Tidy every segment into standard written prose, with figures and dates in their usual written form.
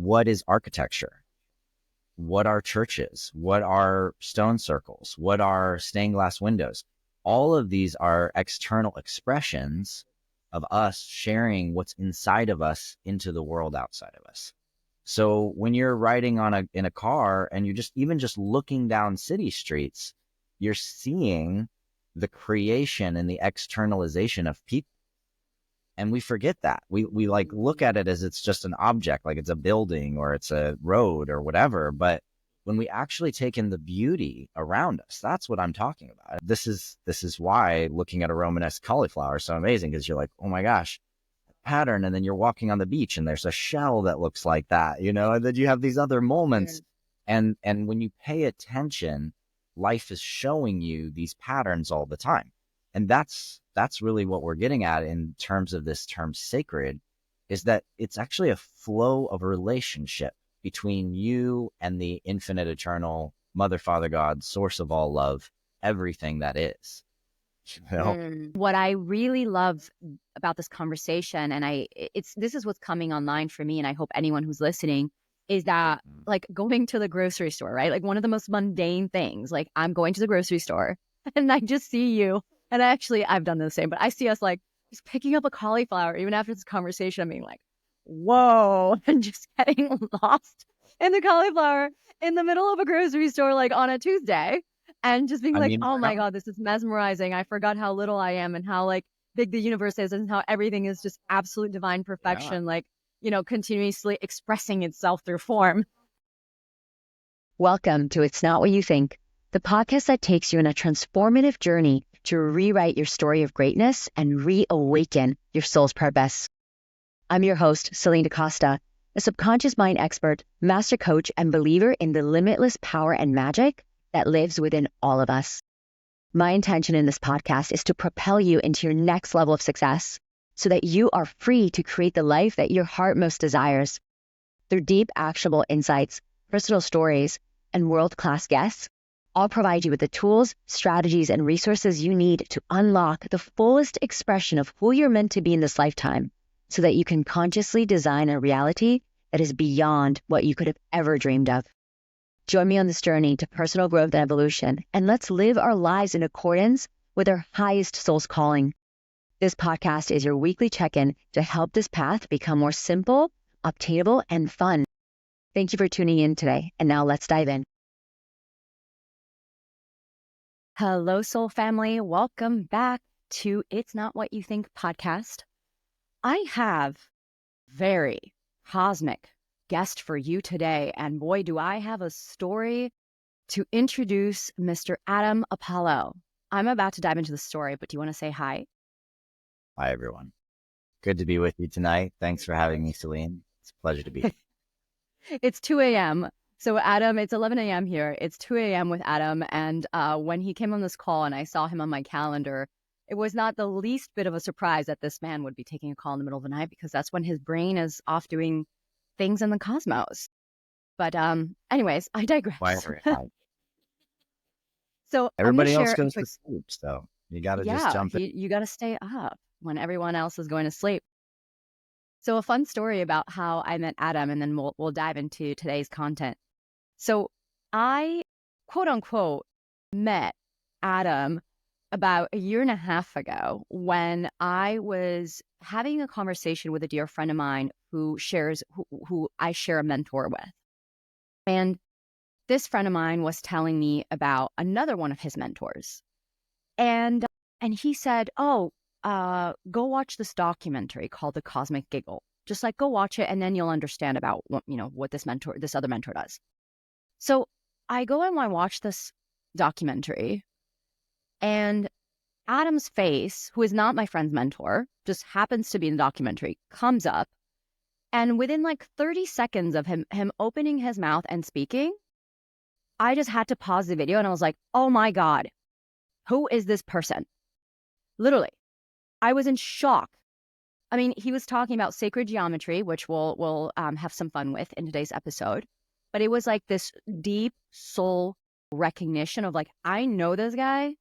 what is architecture? What are churches? What are stone circles? What are stained glass windows? All of these are external expressions of us sharing what's inside of us into the world outside of us. So when you're riding in a car and you're just looking down city streets, you're seeing the creation and the externalization of people. And we forget that. We like look at it as it's just an object, like it's a building or it's a road or whatever. But when we actually take in the beauty around us, that's what I'm talking about. This is why looking at a Romanesque cauliflower is so amazing, because you're like, oh my gosh, pattern. And then you're walking on the beach and there's a shell that looks like that, and then you have these other moments. And when you pay attention, life is showing you these patterns all the time. And that's really what we're getting at in terms of this term sacred, is that it's actually a flow of relationship between you and the infinite, eternal Mother, Father, God, source of all love, everything that is. What I really love about this conversation, and this is what's coming online for me, and I hope anyone who's listening, is that like going to the grocery store, right? Like one of the most mundane things, like I'm going to the grocery store and I just see you. And actually, I've done the same, but I see us like just picking up a cauliflower, even after this conversation, I'm being like, whoa, and just getting lost in the cauliflower in the middle of a grocery store, like on a Tuesday, and just being oh my God, this is mesmerizing. I forgot how little I am and how like big the universe is and how everything is just absolute divine perfection, like, continuously expressing itself through form. Welcome to It's Not What You Think, the podcast that takes you on a transformative journey to rewrite your story of greatness and reawaken your soul's purpose. I'm your host, Celine DaCosta, a subconscious mind expert, master coach, and believer in the limitless power and magic that lives within all of us. My intention in this podcast is to propel you into your next level of success so that you are free to create the life that your heart most desires. Through deep, actionable insights, personal stories, and world-class guests, I'll provide you with the tools, strategies, and resources you need to unlock the fullest expression of who you're meant to be in this lifetime so that you can consciously design a reality that is beyond what you could have ever dreamed of. Join me on this journey to personal growth and evolution, and let's live our lives in accordance with our highest soul's calling. This podcast is your weekly check-in to help this path become more simple, obtainable, and fun. Thank you for tuning in today, and now let's dive in. Hello, soul family. Welcome back to It's Not What You Think podcast. I have very cosmic guest for you today, and boy, do I have a story to introduce Mr. Adam Apollo. I'm about to dive into the story, but do you want to say hi? Hi, everyone. Good to be with you tonight. Thanks for having me, Celine. It's a pleasure to be here. It's 2 a.m. So Adam, it's 11 a.m. here. It's 2 a.m. with Adam. And when he came on this call and I saw him on my calendar, it was not the least bit of a surprise that this man would be taking a call in the middle of the night, because that's when his brain is off doing things in the cosmos. But anyways, I digress. So everybody else goes to sleep, so you got to just jump in. You got to stay up when everyone else is going to sleep. So a fun story about how I met Adam, and then we'll dive into today's content. So I, quote unquote, met Adam about a year and a half ago when I was having a conversation with a dear friend of mine who I share a mentor with. And this friend of mine was telling me about another one of his mentors. And he said, go watch this documentary called The Cosmic Giggle. Just like go watch it and then you'll understand about what this other mentor does. So I go and I watch this documentary, and Adam's face, who is not my friend's mentor, just happens to be in the documentary, comes up. And within like 30 seconds of him opening his mouth and speaking, I just had to pause the video and I was like, oh my God, who is this person? Literally, I was in shock. I mean, he was talking about sacred geometry, which we'll have some fun with in today's episode. But it was like this deep soul recognition of like, I know this guy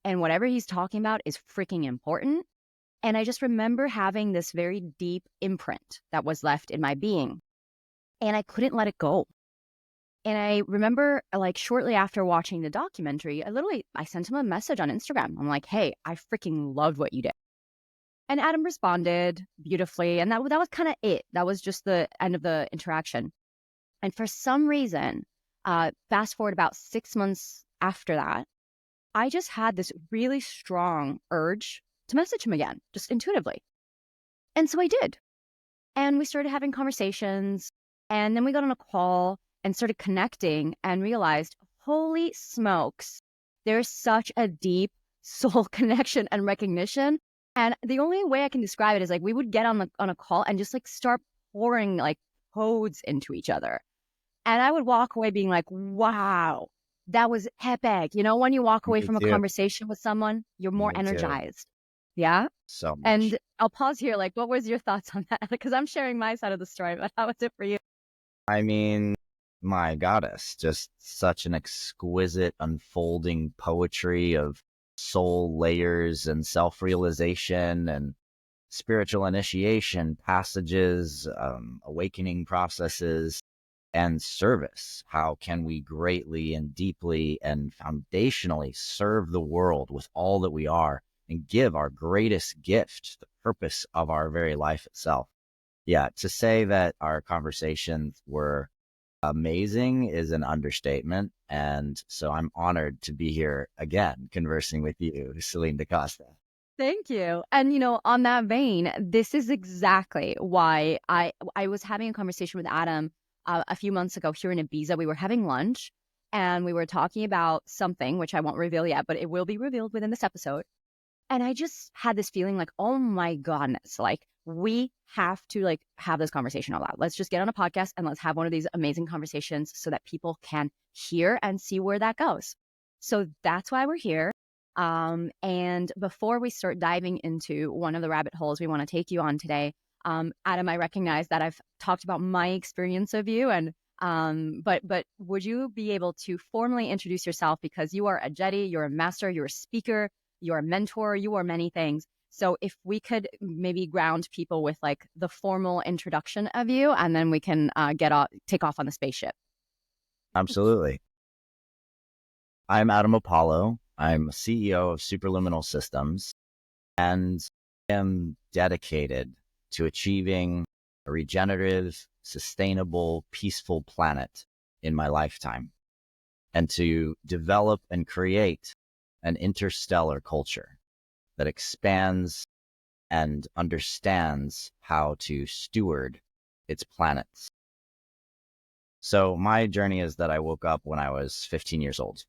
and whatever he's talking about is freaking important. And I just remember having this very deep imprint that was left in my being. and I couldn't let it go. And I remember, like, shortly after watching the documentary, I sent him a message on Instagram. I'm like, "Hey, I freaking loved what you did." And Adam responded beautifully, and that was kinda it. That was just the end of the interaction. And for some reason, fast forward about 6 months after that, I just had this really strong urge to message him again, just intuitively. And so I did. And we started having conversations, and then we got on a call and started connecting and realized, holy smokes, there's such a deep soul connection and recognition. And the only way I can describe it is like we would get on a call and just like start pouring like codes into each other. And I would walk away being like, wow, that was epic. You know, when you walk away Me from a too. conversation with someone, you're more Me too. energized. Yeah. So much. And I'll pause here. Like, what was your thoughts on that? Because I'm sharing my side of the story, but how was it for you? I mean, my goddess, just such an exquisite unfolding poetry of soul layers and self-realization and spiritual initiation passages, awakening processes, and service. How can we greatly and deeply and foundationally serve the world with all that we are and give our greatest gift, the purpose of our very life itself? Yeah, to say that our conversations were amazing is an understatement. And so I'm honored to be here again, conversing with you, Celine DaCosta. Thank you. And on that vein, this is exactly why I was having a conversation with Adam a few months ago here in Ibiza. We were having lunch and we were talking about something which I won't reveal yet, but it will be revealed within this episode. And I just had this feeling like, oh my goodness, like we have to like have this conversation out loud. Let's just get on a podcast and let's have one of these amazing conversations so that people can hear and see where that goes. So that's why we're here. And before we start diving into one of the rabbit holes we want to take you on today, Adam, I recognize that I've talked about my experience of you, and but would you be able to formally introduce yourself, because you are a Jedi, you're a master, you're a speaker, you're a mentor, you are many things. So if we could maybe ground people with like the formal introduction of you, and then we can take off on the spaceship. Absolutely. I'm Adam Apollo. I'm CEO of Superluminal Systems and am dedicated to achieving a regenerative, sustainable, peaceful planet in my lifetime, and to develop and create an interstellar culture that expands and understands how to steward its planets. So my journey is that I woke up when I was 15 years old.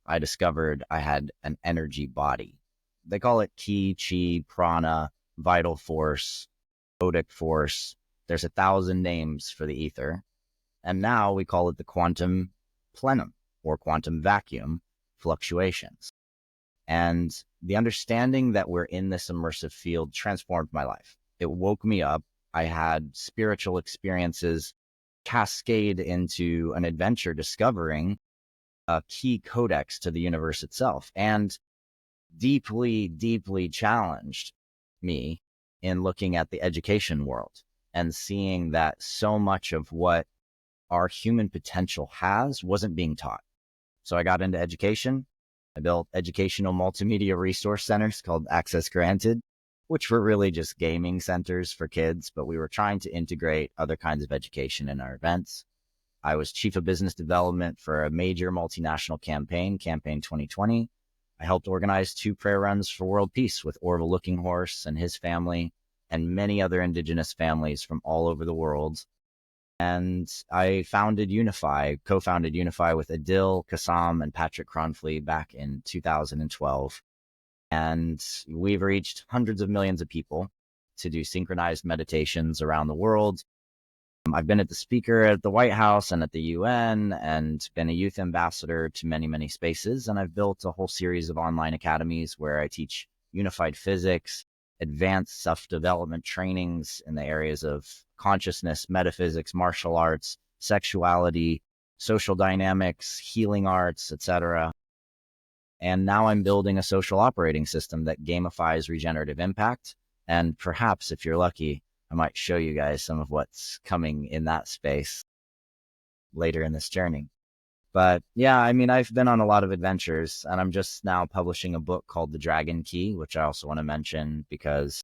I discovered I had an energy body. They call it ki, chi, prana, vital force, odic force. There's 1,000 names for the ether. And now we call it the quantum plenum or quantum vacuum fluctuations. And the understanding that we're in this immersive field transformed my life. It woke me up. I had spiritual experiences cascade into an adventure discovering a key codex to the universe itself, and deeply, deeply challenged me in looking at the education world and seeing that so much of what our human potential has wasn't being taught. So I got into education. I built educational multimedia resource centers called Access Granted, which were really just gaming centers for kids, but we were trying to integrate other kinds of education in our events. I was chief of business development for a major multinational campaign, Campaign 2020. I helped organize 2 prayer runs for world peace with Orville Looking Horse and his family and many other indigenous families from all over the world. And I founded UNIFY, co-founded UNIFY with Adil, Kassam, and Patrick Cronfley back in 2012. And we've reached hundreds of millions of people to do synchronized meditations around the world. I've been at the speaker at the White House and at the UN and been a youth ambassador to many, many spaces. And I've built a whole series of online academies where I teach unified physics, advanced self-development trainings in the areas of consciousness, metaphysics, martial arts, sexuality, social dynamics, healing arts, etc. And now I'm building a social operating system that gamifies regenerative impact. And perhaps if you're lucky, I might show you guys some of what's coming in that space. later in this journey. But yeah, I mean, I've been on a lot of adventures, and I'm just now publishing a book called The Dragon Key, which I also want to mention because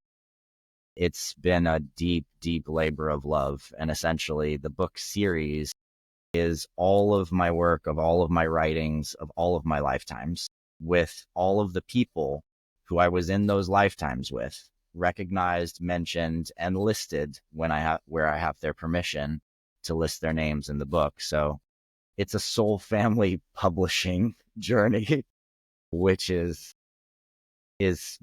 it's been a deep, deep labor of love. And essentially, the book series is all of my work, of all of my writings, of all of my lifetimes, with all of the people who I was in those lifetimes with, recognized, mentioned, and listed when where I have their permission to list their names in the book. So it's a soul family publishing journey, which is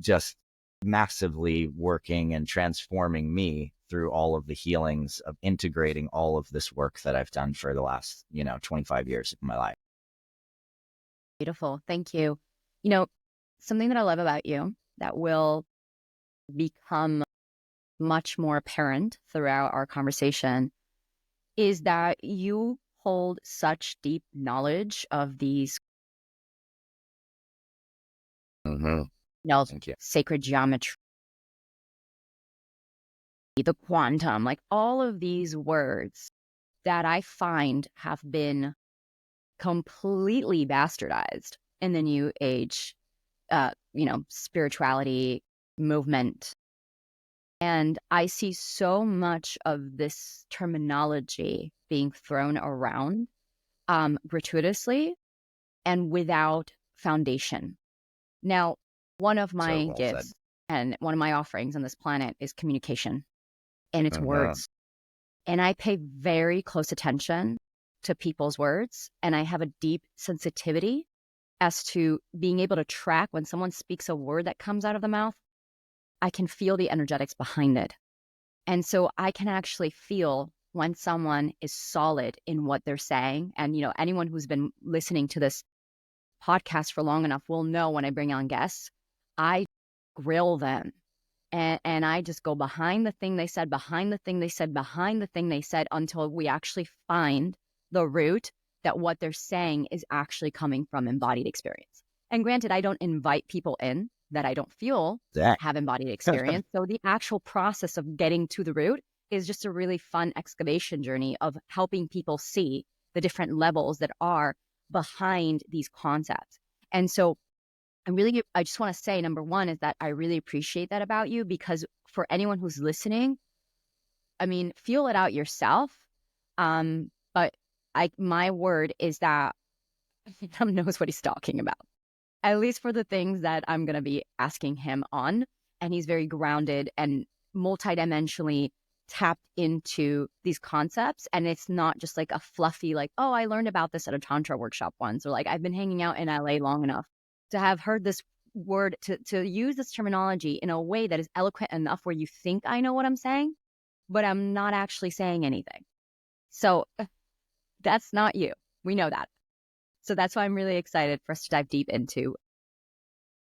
just massively working and transforming me through all of the healings of integrating all of this work that I've done for the last, 25 years of my life. Beautiful. Thank you. Something that I love about you that will become much more apparent throughout our conversation is that you hold such deep knowledge of these Thank you. sacred geometry, the quantum, like all of these words that I find have been completely bastardized in the new age, spirituality movement. And I see so much of this terminology being thrown around gratuitously and without foundation. Now, one of So my well said. gifts and one of my offerings on this planet is communication, and it's words. And I pay very close attention to people's words, and I have a deep sensitivity as to being able to track when someone speaks a word that comes out of the mouth. I can feel the energetics behind it. And so I can actually feel when someone is solid in what they're saying. And, anyone who's been listening to this podcast for long enough will know when I bring on guests, I grill them. And I just go behind the thing they said, behind the thing they said, behind the thing they said, until we actually find the root that what they're saying is actually coming from embodied experience. And granted, I don't invite people in that I don't feel have embodied experience. So the actual process of getting to the root is just a really fun excavation journey of helping people see the different levels that are behind these concepts. And so I just want to say, number one, is that I really appreciate that about you, because for anyone who's listening, I mean, feel it out yourself. But my word is that Tom knows what he's talking about, at least for the things that I'm going to be asking him on. And he's very grounded and multidimensionally tapped into these concepts. And it's not just like a fluffy, like, oh, I learned about this at a Tantra workshop once, or like, I've been hanging out in LA long enough to have heard this word, to use this terminology in a way that is eloquent enough where you think I know what I'm saying, but I'm not actually saying anything. So that's not you. We know that. So that's why I'm really excited for us to dive deep into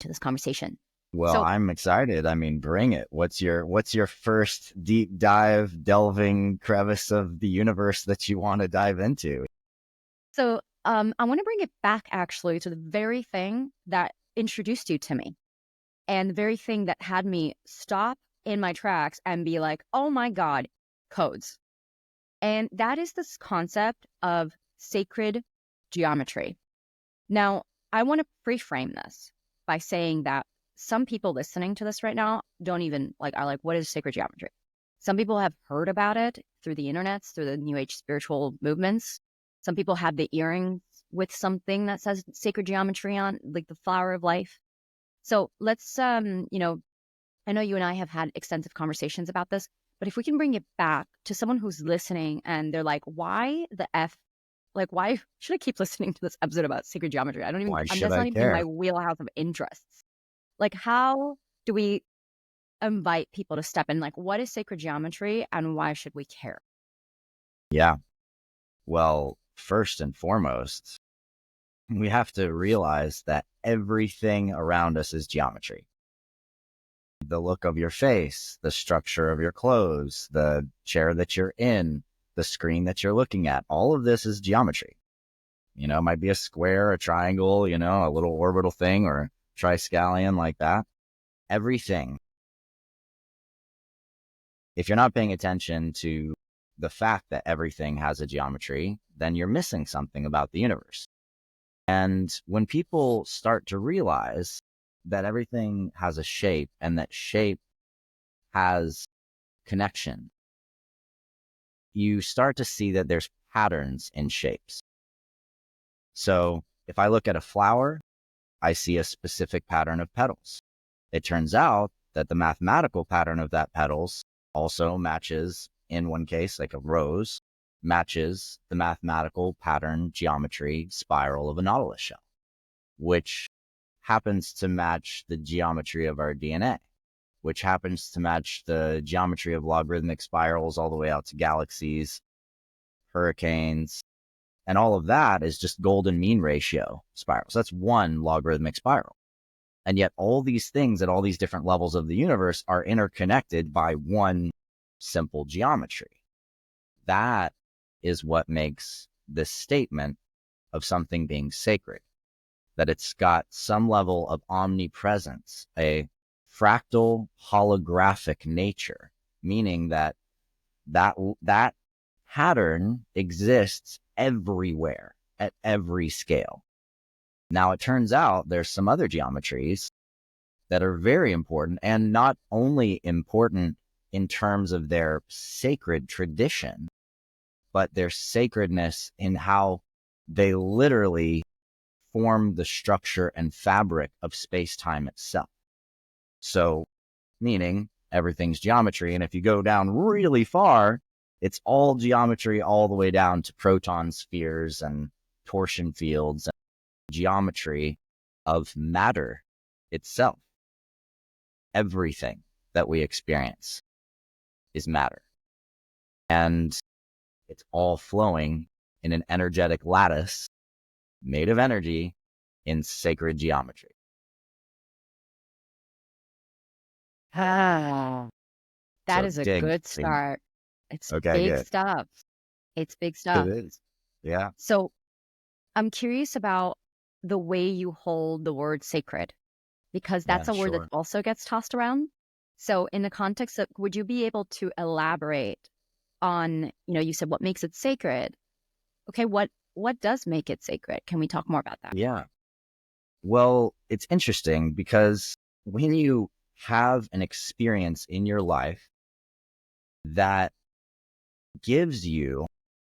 this conversation. Well, So I'm excited. I mean, bring it. What's your first deep dive, delving crevice of the universe that you want to dive into? So I want to bring it back actually to the very thing that introduced you to me, and the very thing that had me stop in my tracks and be like, oh my God, codes. And that is this concept of sacred geometry. Now, I want to pre-frame this by saying that some people listening to this right now don't even are like, what is sacred geometry? Some people have heard about it through the internets, through the new age spiritual movements. Some people have the earrings with something that says sacred geometry on, like the flower of life. So let's, I know you and I have had extensive conversations about this, but if we can bring it back to someone who's listening and they're like, why the F, why should I keep listening to this episode about sacred geometry? Why should that's I not even in care? my wheelhouse of interests. How do we invite people to step in? What is sacred geometry and why should we care? Yeah. Well, first and foremost, we have to realize that everything around us is geometry. The look of your face, the structure of your clothes, the chair that you're in, the screen that you're looking at, all of this is geometry. It might be a square, a triangle, a little orbital thing, or triskelion like that. Everything. If you're not paying attention to the fact that everything has a geometry, then you're missing something about the universe. And when people start to realize that everything has a shape and that shape has connection, you start to see that there's patterns in shapes. So if I look at a flower, I see a specific pattern of petals. It turns out that the mathematical pattern of that petals also matches, in one case, like a rose, matches the mathematical pattern geometry spiral of a nautilus shell, which happens to match the geometry of our DNA, which happens to match the geometry of logarithmic spirals all the way out to galaxies, hurricanes, and all of that is just golden mean ratio spirals. That's one logarithmic spiral. And yet all these things at all these different levels of the universe are interconnected by one simple geometry. That is what makes this statement of something being sacred, that it's got some level of omnipresence, a fractal holographic nature, meaning that pattern exists everywhere at every scale. Now, it turns out there's some other geometries that are very important, and not only important in terms of their sacred tradition, but their sacredness in how they literally form the structure and fabric of space-time itself. So, meaning everything's geometry. And if you go down really far, it's all geometry all the way down to proton spheres and torsion fields and geometry of matter itself. Everything that we experience is matter. And it's all flowing in an energetic lattice made of energy in sacred geometry. That So is a dig. good start. It's Okay, big good. stuff. It's big It stuff. is. Yeah. So I'm curious about the way you hold the word sacred, because that's Yeah, a word that sure. also gets tossed around. So in the context of, would you be able to elaborate on, you said what makes it sacred? Okay, what does make it sacred? Can we talk more about that? Yeah. Well, it's interesting because when you have an experience in your life that gives you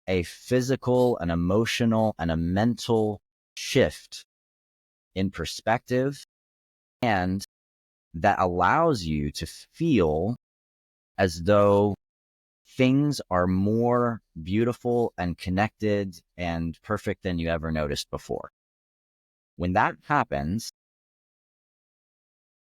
a physical, an emotional, and a mental shift in perspective, and that allows you to feel as though things are more beautiful and connected and perfect than you ever noticed before. When that happens,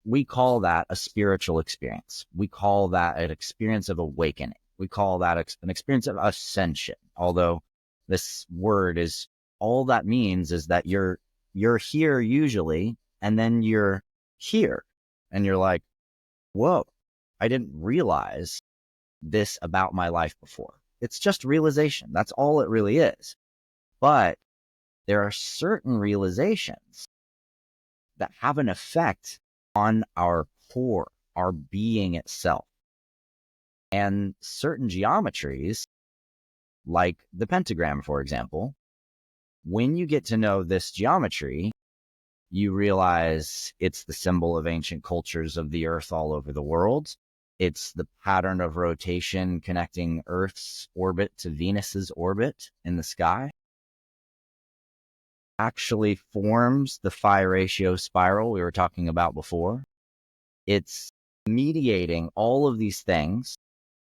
we call that a spiritual experience. We call that an experience of awakening. We call that an experience of ascension. Although this word is, all that means is that you're here usually, and then you're here and you're like, whoa, I didn't realize this about my life before. It's just realization. That's all it really is. But there are certain realizations that have an effect on our core, our being itself. And certain geometries, like the pentagram, for example, when you get to know this geometry, you realize it's the symbol of ancient cultures of the earth all over the world. It's the pattern of rotation connecting Earth's orbit to Venus's orbit in the sky. Actually forms the phi ratio spiral we were talking about before. It's mediating all of these things,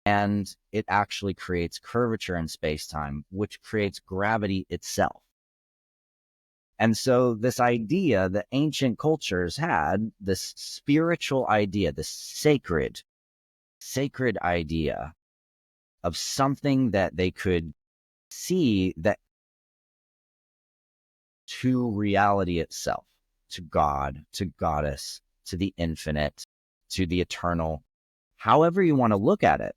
and it actually creates curvature in space-time, which creates gravity itself. And so this idea that ancient cultures had, this spiritual idea, this sacred idea of something that they could see that to reality itself, to God, to Goddess, to the infinite, to the eternal, however you want to look at it.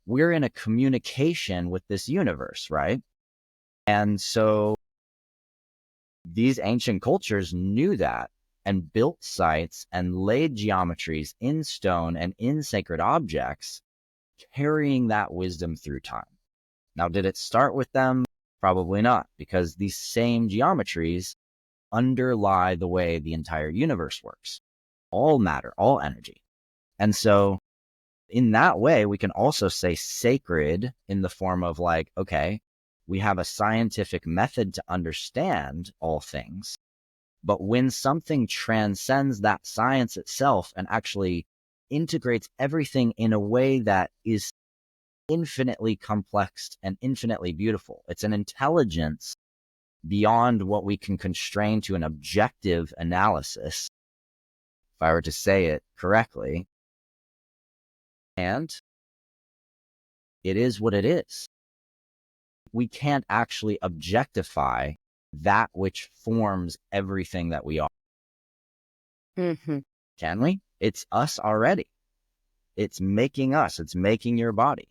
We're in a communication with this universe, right? And so these ancient cultures knew that and built sites and laid geometries in stone and in sacred objects, carrying that wisdom through time. Now, did it start with them? Probably not, because these same geometries underlie the way the entire universe works. All matter, all energy. And so in that way, we can also say sacred in the form of like, okay, we have a scientific method to understand all things. But when something transcends that science itself and actually integrates everything in a way that is infinitely complex and infinitely beautiful, it's an intelligence beyond what we can constrain to an objective analysis, if I were to say it correctly. And it is what it is. We can't actually objectify that which forms everything that we are. Mm-hmm. Can we? It's us already. It's making us. It's making your body.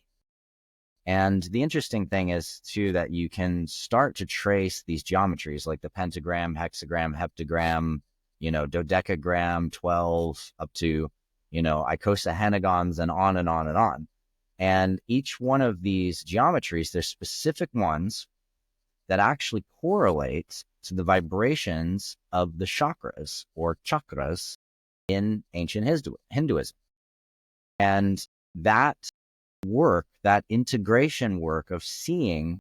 And the interesting thing is, too, that you can start to trace these geometries like the pentagram, hexagram, heptagram, dodecagram, 12, up to, icosahedrons, and on and on and on. And each one of these geometries, there's specific ones that actually correlate to the vibrations of the chakras or chakras in ancient Hinduism. And that work, that integration work of seeing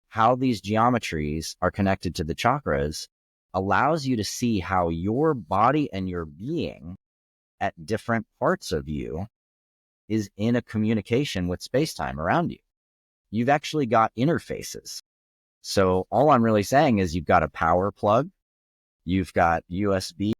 how these geometries are connected to the chakras, allows you to see how your body and your being at different parts of you is in a communication with space-time around you. You've actually got interfaces. So all I'm really saying is you've got a power plug, you've got USB,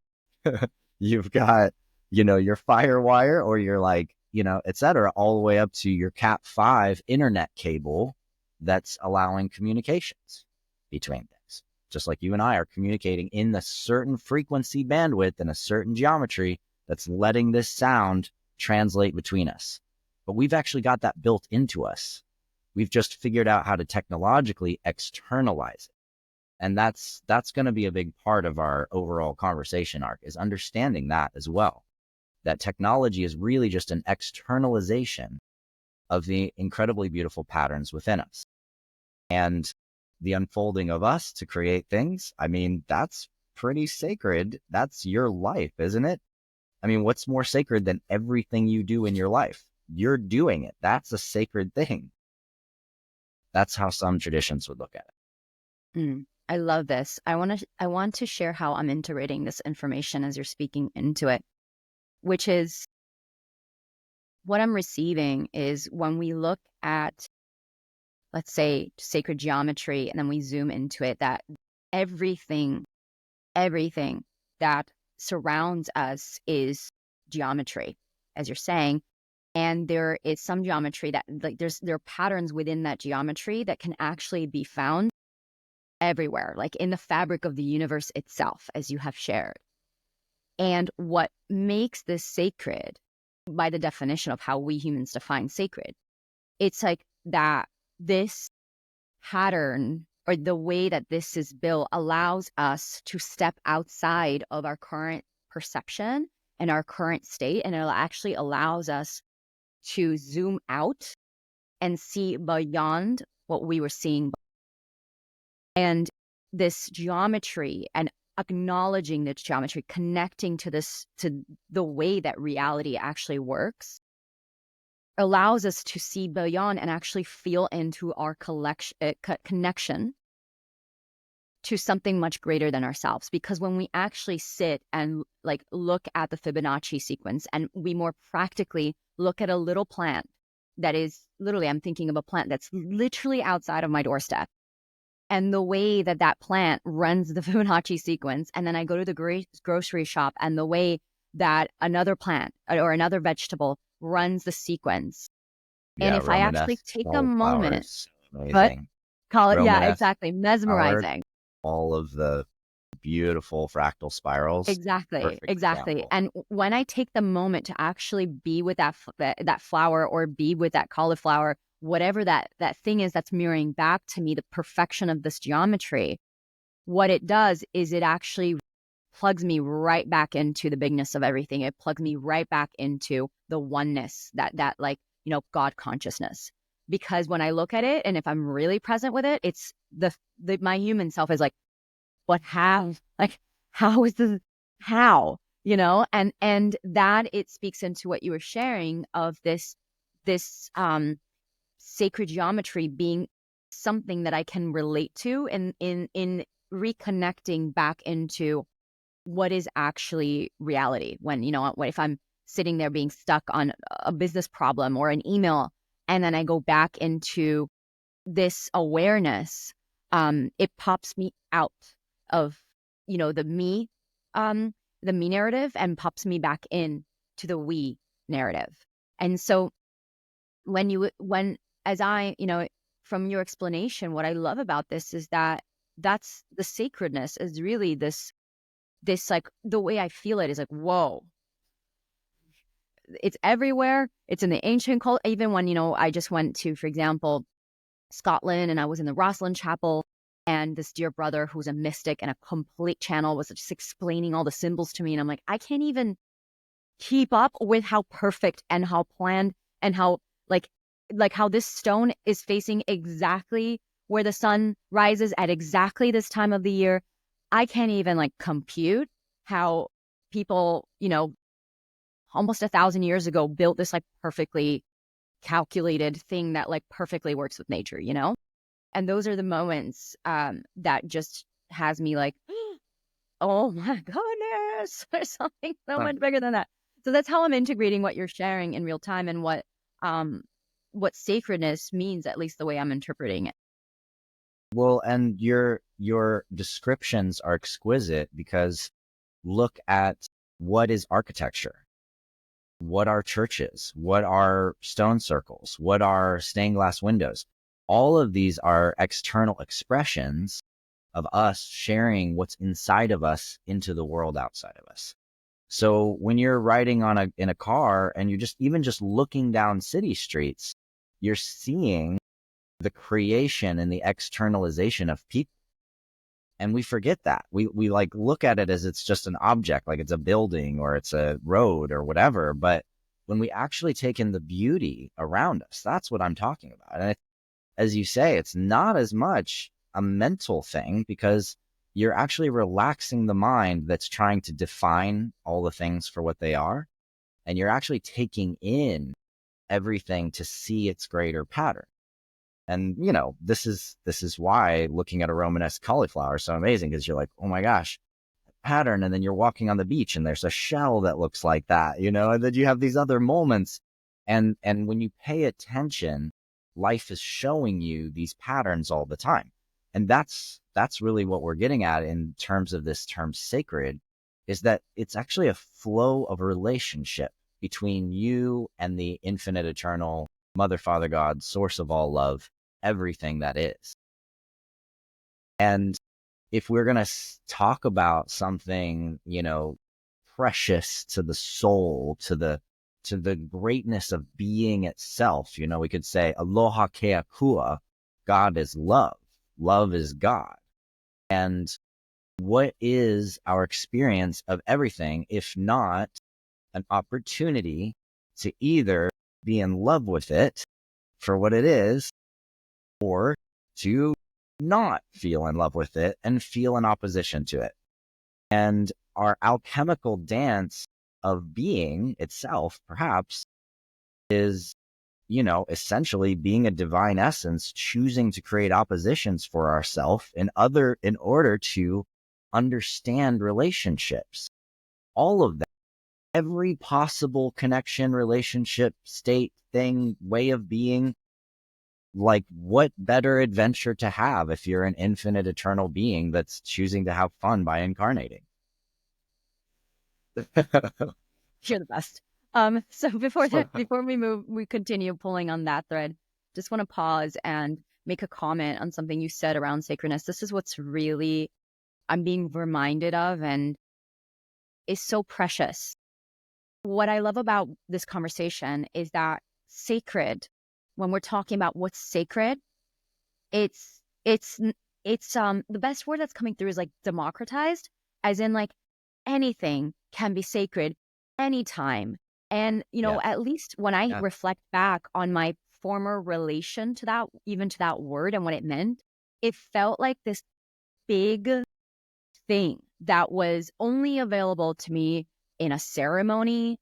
you've got, your fire wire, or your et cetera, all the way up to your Cat5 internet cable that's allowing communications between things. Just like you and I are communicating in the certain frequency bandwidth and a certain geometry that's letting this sound translate between us. But we've actually got that built into us. We've just figured out how to technologically externalize it. And that's going to be a big part of our overall conversation arc, is understanding that as well. That technology is really just an externalization of the incredibly beautiful patterns within us. And the unfolding of us to create things, I mean, that's pretty sacred. That's your life, isn't it? I mean, what's more sacred than everything you do in your life? You're doing it. That's a sacred thing. That's how some traditions would look at it. I love this. I want to share how I'm integrating this information as you're speaking into it, which is what I'm receiving is when we look at, let's say, sacred geometry, and then we zoom into it, that everything that surrounds us is geometry, as you're saying. And there is some geometry that, like, there are patterns within that geometry that can actually be found everywhere, like in the fabric of the universe itself, as you have shared. And what makes this sacred, by the definition of how we humans define sacred, it's like that this pattern, or the way that this is built, allows us to step outside of our current perception and our current state, and it actually allows us to zoom out and see beyond what we were seeing. And this geometry, and acknowledging the geometry, connecting to the way that reality actually works, allows us to see beyond and actually feel into our connection to something much greater than ourselves. Because when we actually sit and look at the Fibonacci sequence, and we more practically look at a little plant that is literally, I'm thinking of a plant that's literally outside of my doorstep, and the way that that plant runs the Fibonacci sequence, and then I go to the grocery shop, and the way that another plant or another vegetable runs the sequence. Yeah, And if I actually Romanesque take a moment, but amazing. call it, yeah, Romanesque exactly, mesmerizing. all of the beautiful fractal spirals. Exactly, Perfect exactly. example. And when I take the moment to actually be with that flower, or be with that cauliflower, whatever that thing is that's mirroring back to me the perfection of this geometry, what it does is it actually plugs me right back into the bigness of everything. It plugs me right back into the oneness, that God consciousness. because when I look at it, and if I'm really present with it, it's my human self is like, what have, like, how is this, how, and that it speaks into what you were sharing of this sacred geometry being something that I can relate to, and in reconnecting back into what is actually reality. When, if I'm sitting there being stuck on a business problem or an email, and then I go back into this awareness, it pops me out of, the me, the me narrative, and pops me back in to the we narrative. And so when as I, from your explanation, what I love about this is that that's the sacredness is really this like, the way I feel it is like, whoa, it's everywhere. It's in the ancient cult. Even when, I just went to, for example, Scotland, and I was in the Rosslyn Chapel, and this dear brother who's a mystic and a complete channel was just explaining all the symbols to me. And I'm like, I can't even keep up with how perfect and how planned and how like how this stone is facing exactly where the sun rises at exactly this time of the year. I can't even like compute how people, almost 1,000 years ago built this like perfectly calculated thing that like perfectly works with nature, And those are the moments that just has me like, oh my goodness, there's something so Right. much bigger than that. So that's how I'm integrating what you're sharing in real time, and what sacredness means, at least the way I'm interpreting it. Well, and your descriptions are exquisite because look at what is architecture, what are churches, what are stone circles, what are stained glass windows. All of these are external expressions of us sharing what's inside of us into the world outside of us. So when you're riding in a car and you just looking down city streets, you're seeing the creation and the externalization of people. And we forget that. We like look at it as it's just an object, like it's a building or it's a road or whatever. But when we actually take in the beauty around us, that's what I'm talking about. And as you say, it's not as much a mental thing because you're actually relaxing the mind that's trying to define all the things for what they are. And you're actually taking in everything to see its greater pattern. And this is why looking at a Romanesque cauliflower is so amazing, because you're like, oh my gosh, pattern. And then you're walking on the beach and there's a shell that looks like that, and then you have these other moments. And when you pay attention, life is showing you these patterns all the time. And that's really what we're getting at in terms of this term sacred, is that it's actually a flow of relationship between you and the infinite, eternal Mother, Father, God, source of all love, everything that is. And if we're going to talk about something, precious to the soul, to the greatness of being itself, we could say aloha kea kua, God is love. Love is God. And what is our experience of everything if not an opportunity to either be in love with it for what it is, or to not feel in love with it and feel in opposition to it. And our alchemical dance of being itself, perhaps, is, essentially being a divine essence, choosing to create oppositions for ourselves in order to understand relationships. All of that, every possible connection, relationship, state, thing, way of being. Like, what better adventure to have if you're an infinite, eternal being that's choosing to have fun by incarnating? You're the best. So before we continue pulling on that thread, just want to pause and make a comment on something you said around sacredness. This is what's really I'm being reminded of and is so precious. What I love about this conversation is that sacred, when we're talking about what's sacred, it's it's the best word that's coming through is like democratized, as in like anything can be sacred anytime. And Yeah. at least when I Yeah. reflect back on my former relation to that, even to that word and what it meant, it felt like this big thing that was only available to me in a ceremony,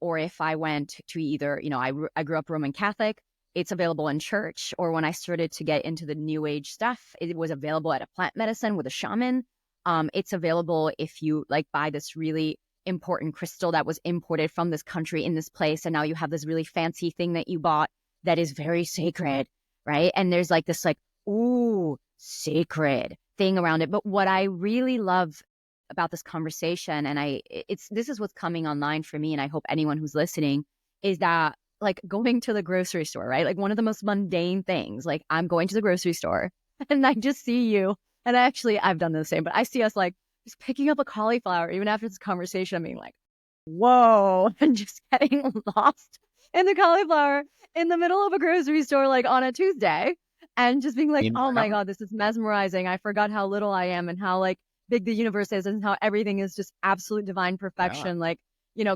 or if I went to either, I grew up Roman Catholic, it's available in church, or when I started to get into the new age stuff, it was available at a plant medicine with a shaman. It's available if you like buy this really important crystal that was imported from this country in this place, and now you have this really fancy thing that you bought that is very sacred, right? And there's like this ooh, sacred thing around it. But what I really love about this conversation, and this is what's coming online for me, and I hope anyone who's listening, is that like going to the grocery store, right? Like one of the most mundane things, like I'm going to the grocery store and I just see you. And I've done the same, but I see us like just picking up a cauliflower, even after this conversation, being like, whoa, and just getting lost in the cauliflower in the middle of a grocery store, like on a Tuesday, and just being like, oh my God, this is mesmerizing. I forgot how little I am and how like big the universe is and how everything is just absolute divine perfection, like,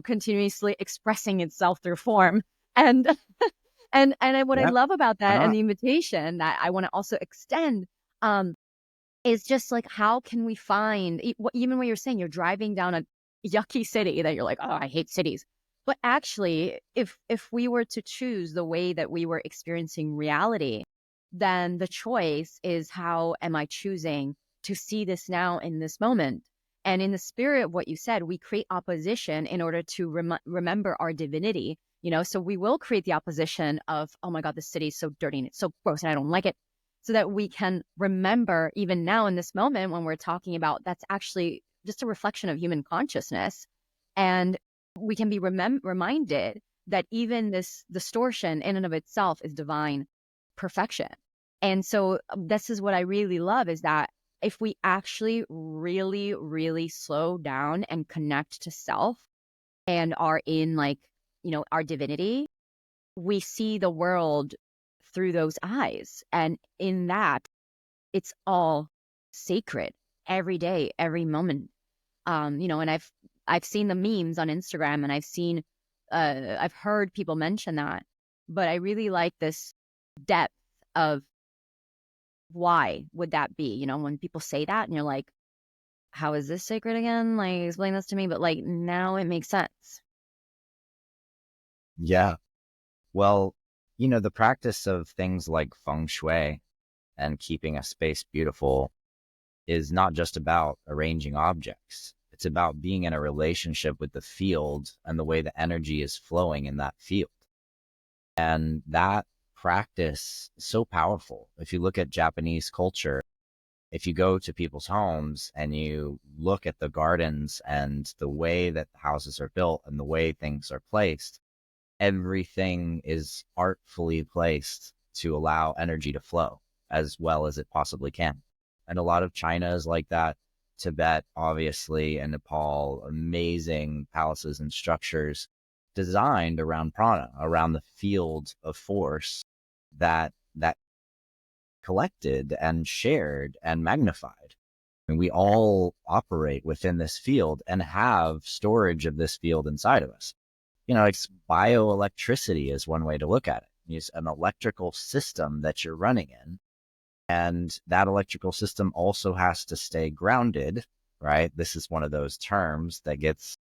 continuously expressing itself through form. And what I love about that and the invitation that I want to also extend is just like, how can we find, even when you're saying you're driving down a yucky city that you're like, oh, I hate cities. But actually, if we were to choose the way that we were experiencing reality, then the choice is, how am I choosing to see this now in this moment? And in the spirit of what you said, we create opposition in order to remember our divinity. So we will create the opposition of, oh my God, this city is so dirty and it's so gross and I don't like it. So that we can remember, even now in this moment when we're talking about, that's actually just a reflection of human consciousness. And we can be reminded that even this distortion in and of itself is divine perfection. And so this is what I really love, is that if we actually really, really slow down and connect to self and are in our divinity, we see the world through those eyes. And in that, it's all sacred every day, every moment. And I've seen the memes on Instagram, and I've heard people mention that, but I really like this depth of why would that be? When people say that and you're like, how is this sacred again? Like, explain this to me. But like, now it makes sense. Yeah. Well, the practice of things like feng shui and keeping a space beautiful is not just about arranging objects. It's about being in a relationship with the field and the way the energy is flowing in that field. And that practice is so powerful. If you look at Japanese culture, if you go to people's homes and you look at the gardens and the way that the houses are built and the way things are placed, everything is artfully placed to allow energy to flow as well as it possibly can. And a lot of China is like that. Tibet, obviously, and Nepal, amazing palaces and structures designed around prana, around the field of force that collected and shared and magnified. And we all operate within this field and have storage of this field inside of us. It's bioelectricity is one way to look at it. It's an electrical system that you're running in. And that electrical system also has to stay grounded, right? This is one of those terms that gets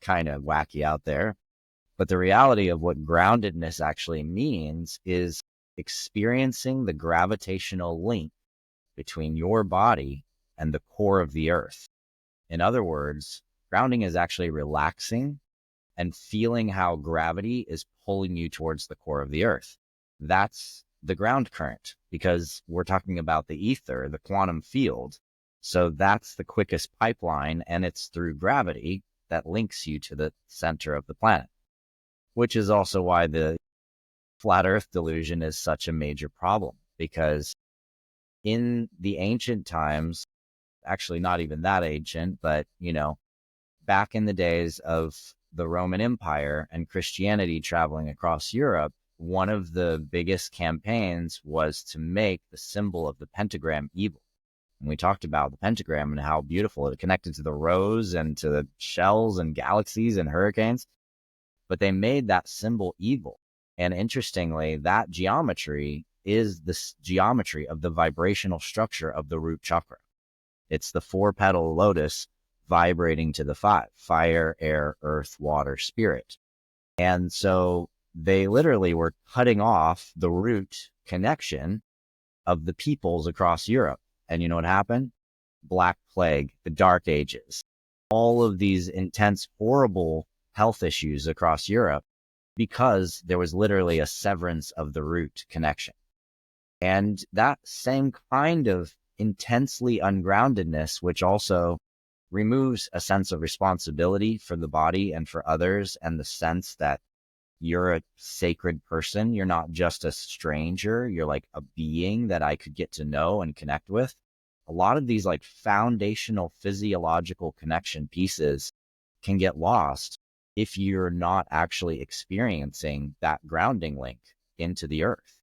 kind of wacky out there. But the reality of what groundedness actually means is experiencing the gravitational link between your body and the core of the earth. In other words, grounding is actually relaxing and feeling how gravity is pulling you towards the core of the earth. That's the ground current, because we're talking about the ether, the quantum field. So that's the quickest pipeline, and it's through gravity that links you to the center of the planet, which is also why the flat earth delusion is such a major problem, because in the ancient times, actually not even that ancient, but back in the days of the Roman Empire and Christianity traveling across Europe, one of the biggest campaigns was to make the symbol of the pentagram evil. And we talked about the pentagram and how beautiful it connected to the rose and to the shells and galaxies and hurricanes. But they made that symbol evil. And interestingly, that geometry is the geometry of the vibrational structure of the root chakra. It's the 4-petal lotus vibrating to the 5: fire, air, earth, water, spirit. And so they literally were cutting off the root connection of the peoples across Europe. And you know what happened? Black Plague, the Dark Ages, all of these intense, horrible health issues across Europe, because there was literally a severance of the root connection. And that same kind of intensely ungroundedness, which also removes a sense of responsibility for the body and for others, and the sense that you're a sacred person. You're not just a stranger. You're like a being that I could get to know and connect with. A lot of these like foundational physiological connection pieces can get lost if you're not actually experiencing that grounding link into the earth.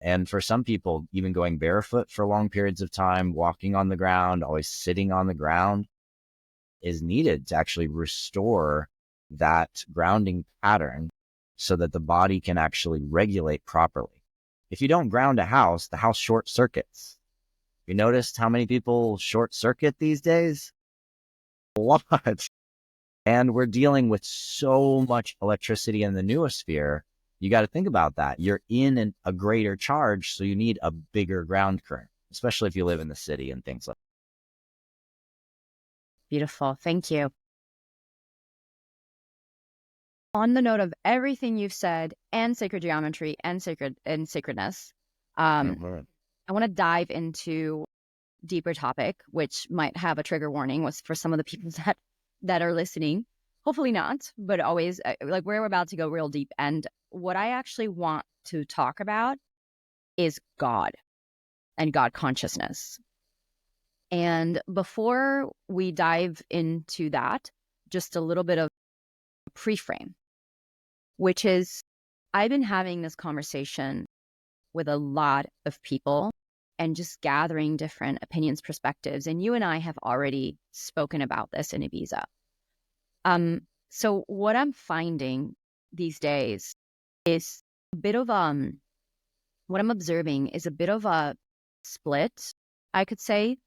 And for some people, even going barefoot for long periods of time, walking on the ground, always sitting on the ground, is needed to actually restore that grounding pattern so that the body can actually regulate properly. If you don't ground a house, the house short circuits. You noticed how many people short circuit these days? A lot. And we're dealing with so much electricity in the noosphere. You got to think about that. You're in a greater charge, so you need a bigger ground current, especially if you live in the city and things like that. Beautiful. Thank you. On the note of everything you've said and sacred geometry and sacredness, I want to dive into deeper topic, which might have a trigger warning was for some of the people that are listening. Hopefully not, but always like we're about to go real deep. And what I actually want to talk about is God and God consciousness. And before we dive into that, just a little bit of pre-frame, which is I've been having this conversation with a lot of people and just gathering different opinions, perspectives. And you and I have already spoken about this in Ibiza. So what I'm finding these days is a bit of what I'm observing is a bit of a split, I could say,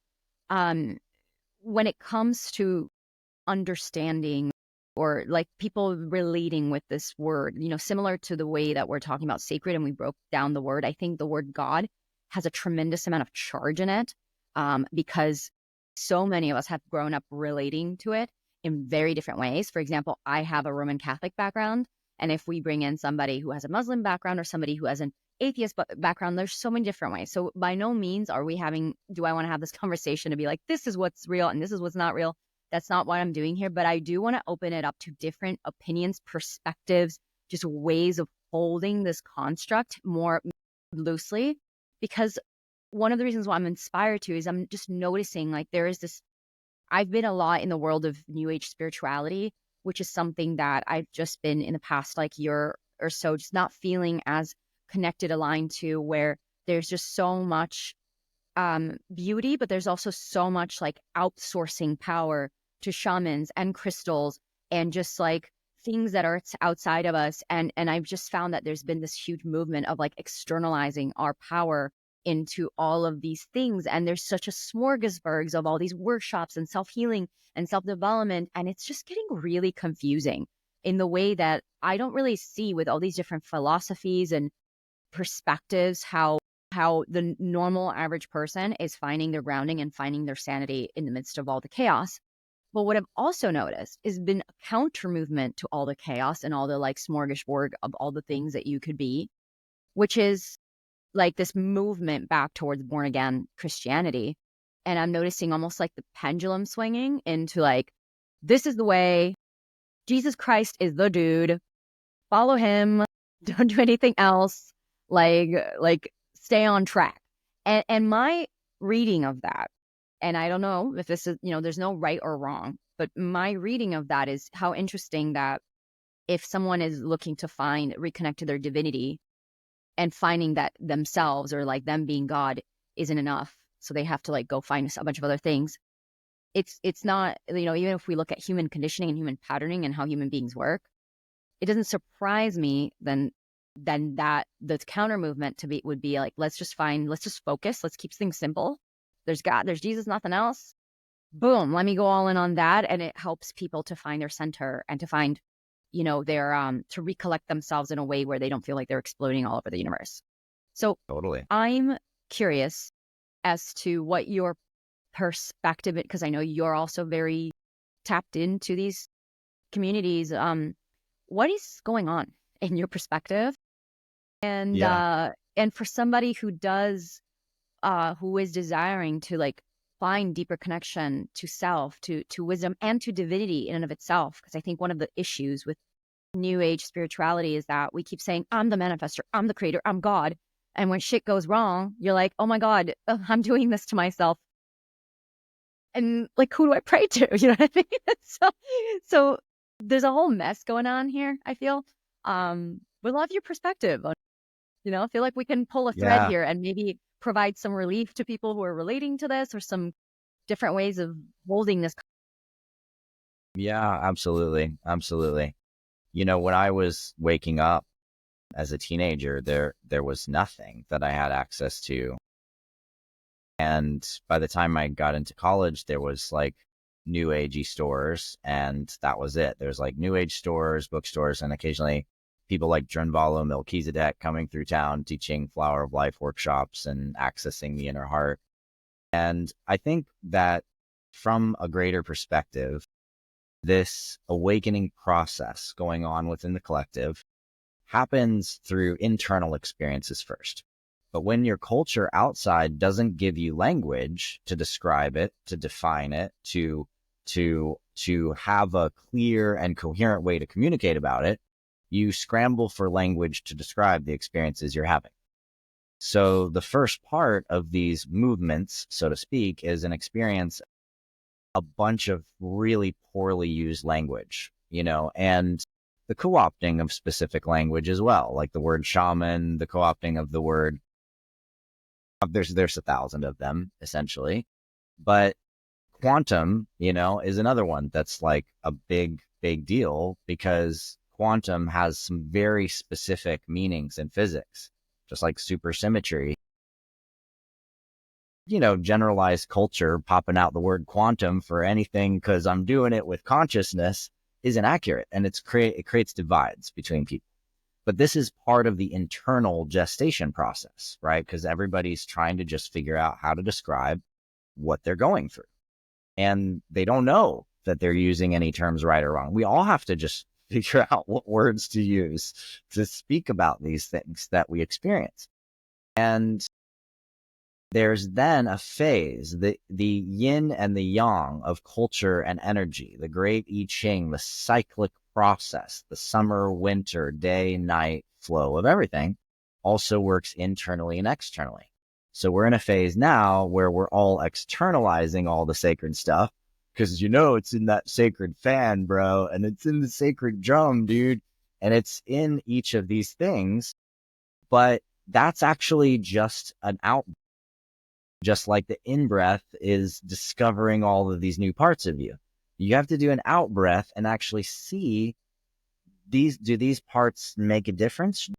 when it comes to understanding or like people relating with this word, similar to the way that we're talking about sacred and we broke down the word. I think the word God has a tremendous amount of charge in it, because so many of us have grown up relating to it in very different ways. For example, I have a Roman Catholic background. And if we bring in somebody who has a Muslim background or somebody who has an atheist background, there's so many different ways. So by no means do I want to have this conversation to be like, this is what's real and this is what's not real. That's not what I'm doing here, but I do want to open it up to different opinions, perspectives, just ways of holding this construct more loosely. Because one of the reasons why I'm inspired to is I'm just noticing like there is this, I've been a lot in the world of New Age spirituality, which is something that I've just been in the past like year or so, just not feeling as connected, aligned to, where there's just so much beauty, but there's also so much like outsourcing power to shamans and crystals and just like things that are outside of us. And I've just found that there's been this huge movement of like externalizing our power into all of these things. And there's such a smorgasbord of all these workshops and self-healing and self-development. And it's just getting really confusing in the way that I don't really see with all these different philosophies and perspectives how the normal average person is finding their grounding and finding their sanity in the midst of all the chaos. But what I've also noticed has been a counter movement to all the chaos and all the like smorgasbord of all the things that you could be, which is like this movement back towards born again Christianity. And I'm noticing almost like the pendulum swinging into like, this is the way, Jesus Christ is the dude, follow him, don't do anything else, like stay on track. And my reading of that, and I don't know if this is, there's no right or wrong, but my reading of that is how interesting that if someone is looking to reconnect to their divinity and finding that themselves or like them being God isn't enough, so they have to like go find a bunch of other things. It's not, even if we look at human conditioning and human patterning and how human beings work, it doesn't surprise me then then that the counter movement would be like, let's just focus, let's keep things simple. There's God, there's Jesus, nothing else. Boom, let me go all in on that. And it helps people to find their center and to find, their to recollect themselves in a way where they don't feel like they're exploding all over the universe. So Totally. I'm curious as to what your perspective, because I know you're also very tapped into these communities. What is going on in your perspective? And for somebody who is desiring to like find deeper connection to self, to wisdom, and to divinity in and of itself, because I think one of the issues with New Age spirituality is that we keep saying, I'm the manifester, I'm the creator, I'm God. And when shit goes wrong, you're like, oh my God, I'm doing this to myself. And like, who do I pray to? You know what I mean? So there's a whole mess going on here, I feel. Would love your perspective on, I feel like we can pull a thread Yeah. here and maybe provide some relief to people who are relating to this, or some different ways of holding this. Yeah, absolutely. Absolutely. When I was waking up as a teenager, there was nothing that I had access to. And by the time I got into college, there was like new agey stores, and that was it. There's like new age stores, bookstores, and occasionally people like Drunvalo Melchizedek coming through town teaching Flower of Life workshops and accessing the inner heart. And I think that from a greater perspective, this awakening process going on within the collective happens through internal experiences first. But when your culture outside doesn't give you language to describe it, to define it, to have a clear and coherent way to communicate about it, you scramble for language to describe the experiences you're having. So the first part of these movements, so to speak, is an experience, a bunch of really poorly used language, and the co-opting of specific language as well, like the word shaman, the co-opting of the word, there's 1,000 of them essentially. But quantum, is another one that's like a big deal, because quantum has some very specific meanings in physics, just like supersymmetry. Generalized culture popping out the word quantum for anything because I'm doing it with consciousness isn't accurate, and it creates divides between people. But this is part of the internal gestation process, right? Because everybody's trying to just figure out how to describe what they're going through, and they don't know that they're using any terms right or wrong. We all have to just figure out what words to use to speak about these things that we experience. And there's then a phase, the yin and the yang of culture and energy, the great I Ching, the cyclic process, the summer, winter, day, night flow of everything also works internally and externally. So we're in a phase now where we're all externalizing all the sacred stuff, because it's in that sacred fan, bro, and it's in the sacred drum, dude, and it's in each of these things. But that's actually just an out. Just like the in-breath is discovering all of these new parts of you. You have to do an out-breath and actually see do these parts make a difference?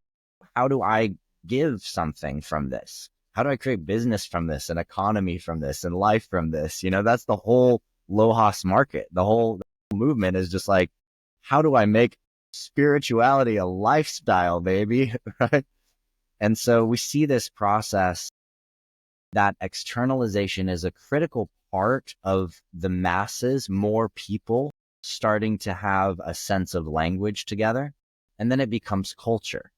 How do I give something from this? How do I create business from this, an economy from this, and life from this? That's the whole Lohas market. The whole movement is just like, how do I make spirituality a lifestyle, baby? Right? And so we see this process, that externalization is a critical part of the masses, more people starting to have a sense of language together. And then it becomes culture.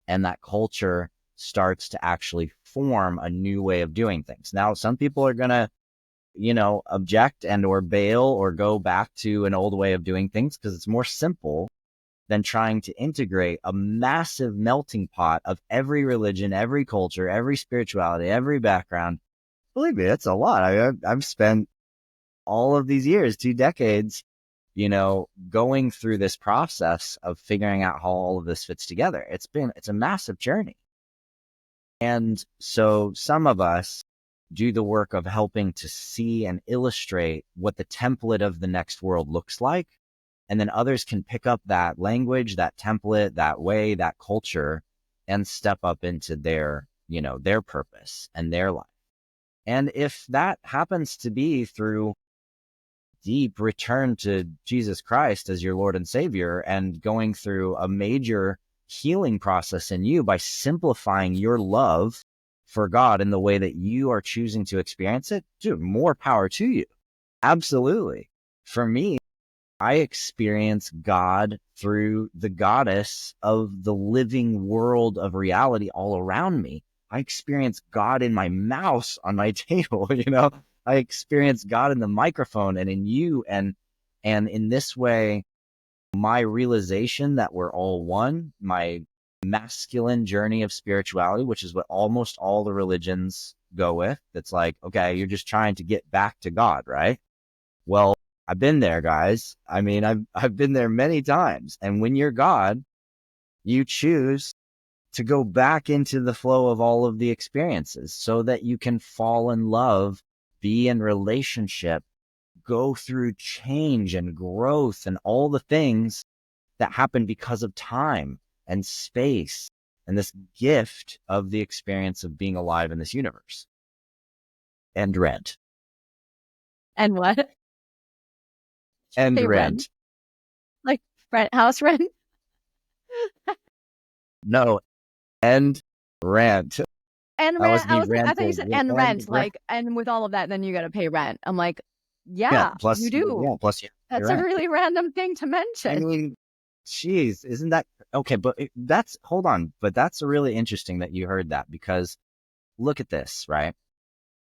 And that culture starts to actually form a new way of doing things. Now, some people are going to, object and or bail or go back to an old way of doing things because it's more simple than trying to integrate a massive melting pot of every religion, every culture, every spirituality, every background. Believe me, it's a lot. I've spent all of these years, 2 decades, going through this process of figuring out how all of this fits together. It's a massive journey. And so some of us do the work of helping to see and illustrate what the template of the next world looks like, And then others can pick up that language, that template, that way, that culture, and step up into their, their purpose and their life. And if that happens to be through deep return to Jesus Christ as your Lord and Savior and going through a major healing process in you by simplifying your love for God in the way that you are choosing to experience it, dude, more power to you. Absolutely. For me, I experience God through the goddess of the living world of reality all around me. I experience God in my mouse on my table, I experience God in the microphone and in you. And in this way, my realization that we're all one, my masculine journey of spirituality, which is what almost all the religions go with. It's like, okay, you're just trying to get back to God, right? Well, I've been there, guys. I mean, I've been there many times. And when you're God, you choose to go back into the flow of all of the experiences so that you can fall in love, be in relationship, go through change and growth and all the things that happen because of time and space and this gift of the experience of being alive in this universe. And rent. And what? And Pay rent. Like house rent? No, and rent. And That was rent. me I thought you ranting. said Yeah, and and rent. rent. And with all of that, then you got to pay rent. I'm like, Yeah, yeah, plus you do. yeah, plus you pay That's a rent. really random thing to I mention. mean, geez, isn't that okay? But hold on, but that's really interesting that you heard that, because look at this, right?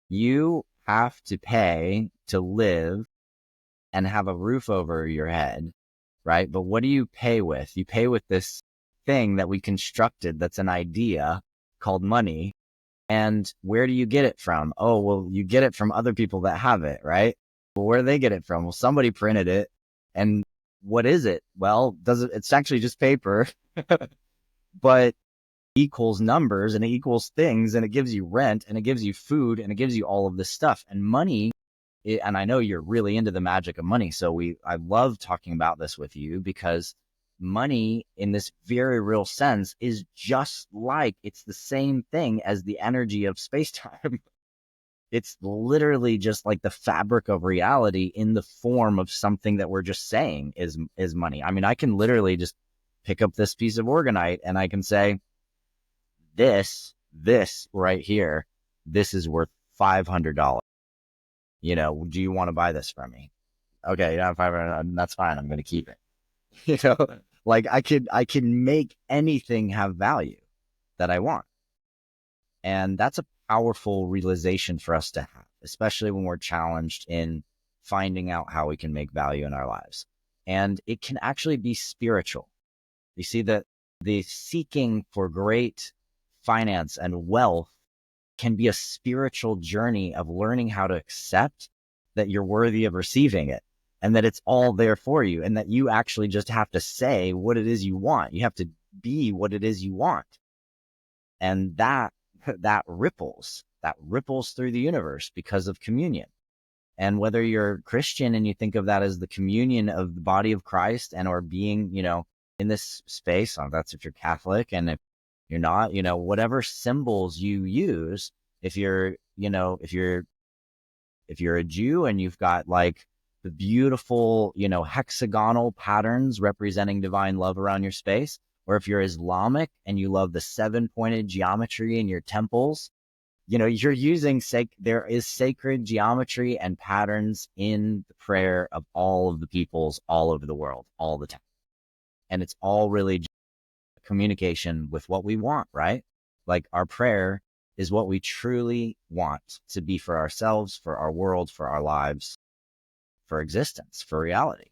You have to pay to live and have a roof over your head, right? But what do you pay with? You pay with this thing that we constructed that's an idea called money. And where do you get it from? Oh, well, you get it from other people that have it, right? Well, where do they get it from? Well, somebody printed it. And what is it? Well, it's actually just paper, but equals numbers and it equals things and it gives you rent and it gives you food and it gives you all of this stuff. And money, and I know you're really into the magic of money. So I love talking about this with you, because money in this very real sense is just like, it's the same thing as the energy of space-time. It's literally just like the fabric of reality in the form of something that we're just saying is money. I mean, I can literally just pick up this piece of organite and I can say, this right here, this is worth $500. Do you want to buy this from me? Okay, yeah, 500, that's fine. I'm going to keep it. Like I can make anything have value that I want. And that's a powerful realization for us to have, especially when we're challenged in finding out how we can make value in our lives. And it can actually be spiritual. You see that the seeking for great finance and wealth can be a spiritual journey of learning how to accept that you're worthy of receiving it and that it's all there for you, and that you actually just have to say what it is you want. You have to be what it is you want. And that ripples through the universe because of communion. And whether you're Christian and you think of that as the communion of the body of Christ and or being, in this space, that's if you're Catholic. And if you're not, whatever symbols you use, if you're a Jew and you've got like the beautiful, hexagonal patterns representing divine love around your space, or if you're Islamic and you love the 7-pointed geometry in your temples, you're using there is sacred geometry and patterns in the prayer of all of the peoples all over the world, all the time. And it's all really communication with what we want, right? Like our prayer is what we truly want to be for ourselves, for our world, for our lives, for existence, for reality.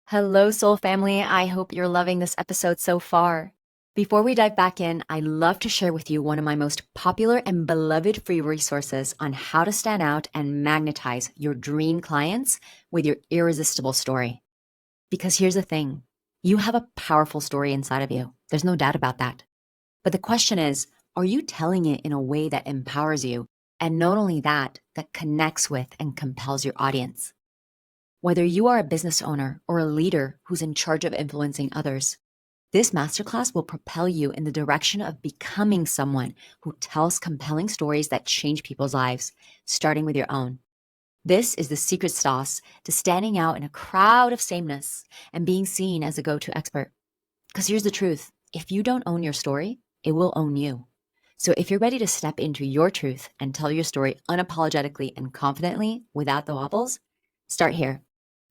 Hello, soul family. I hope you're loving this episode so far. Before we dive back in, I'd love to share with you one of my most popular and beloved free resources on how to stand out and magnetize your dream clients with your irresistible story. Because here's the thing, you have a powerful story inside of you. There's no doubt about that. But the question is, are you telling it in a way that empowers you? And not only that, that connects with and compels your audience? Whether you are a business owner or a leader who's in charge of influencing others, this masterclass will propel you in the direction of becoming someone who tells compelling stories that change people's lives, starting with your own. This is the secret sauce to standing out in a crowd of sameness and being seen as a go-to expert. Because here's the truth. If you don't own your story, it will own you. So if you're ready to step into your truth and tell your story unapologetically and confidently without the wobbles, start here.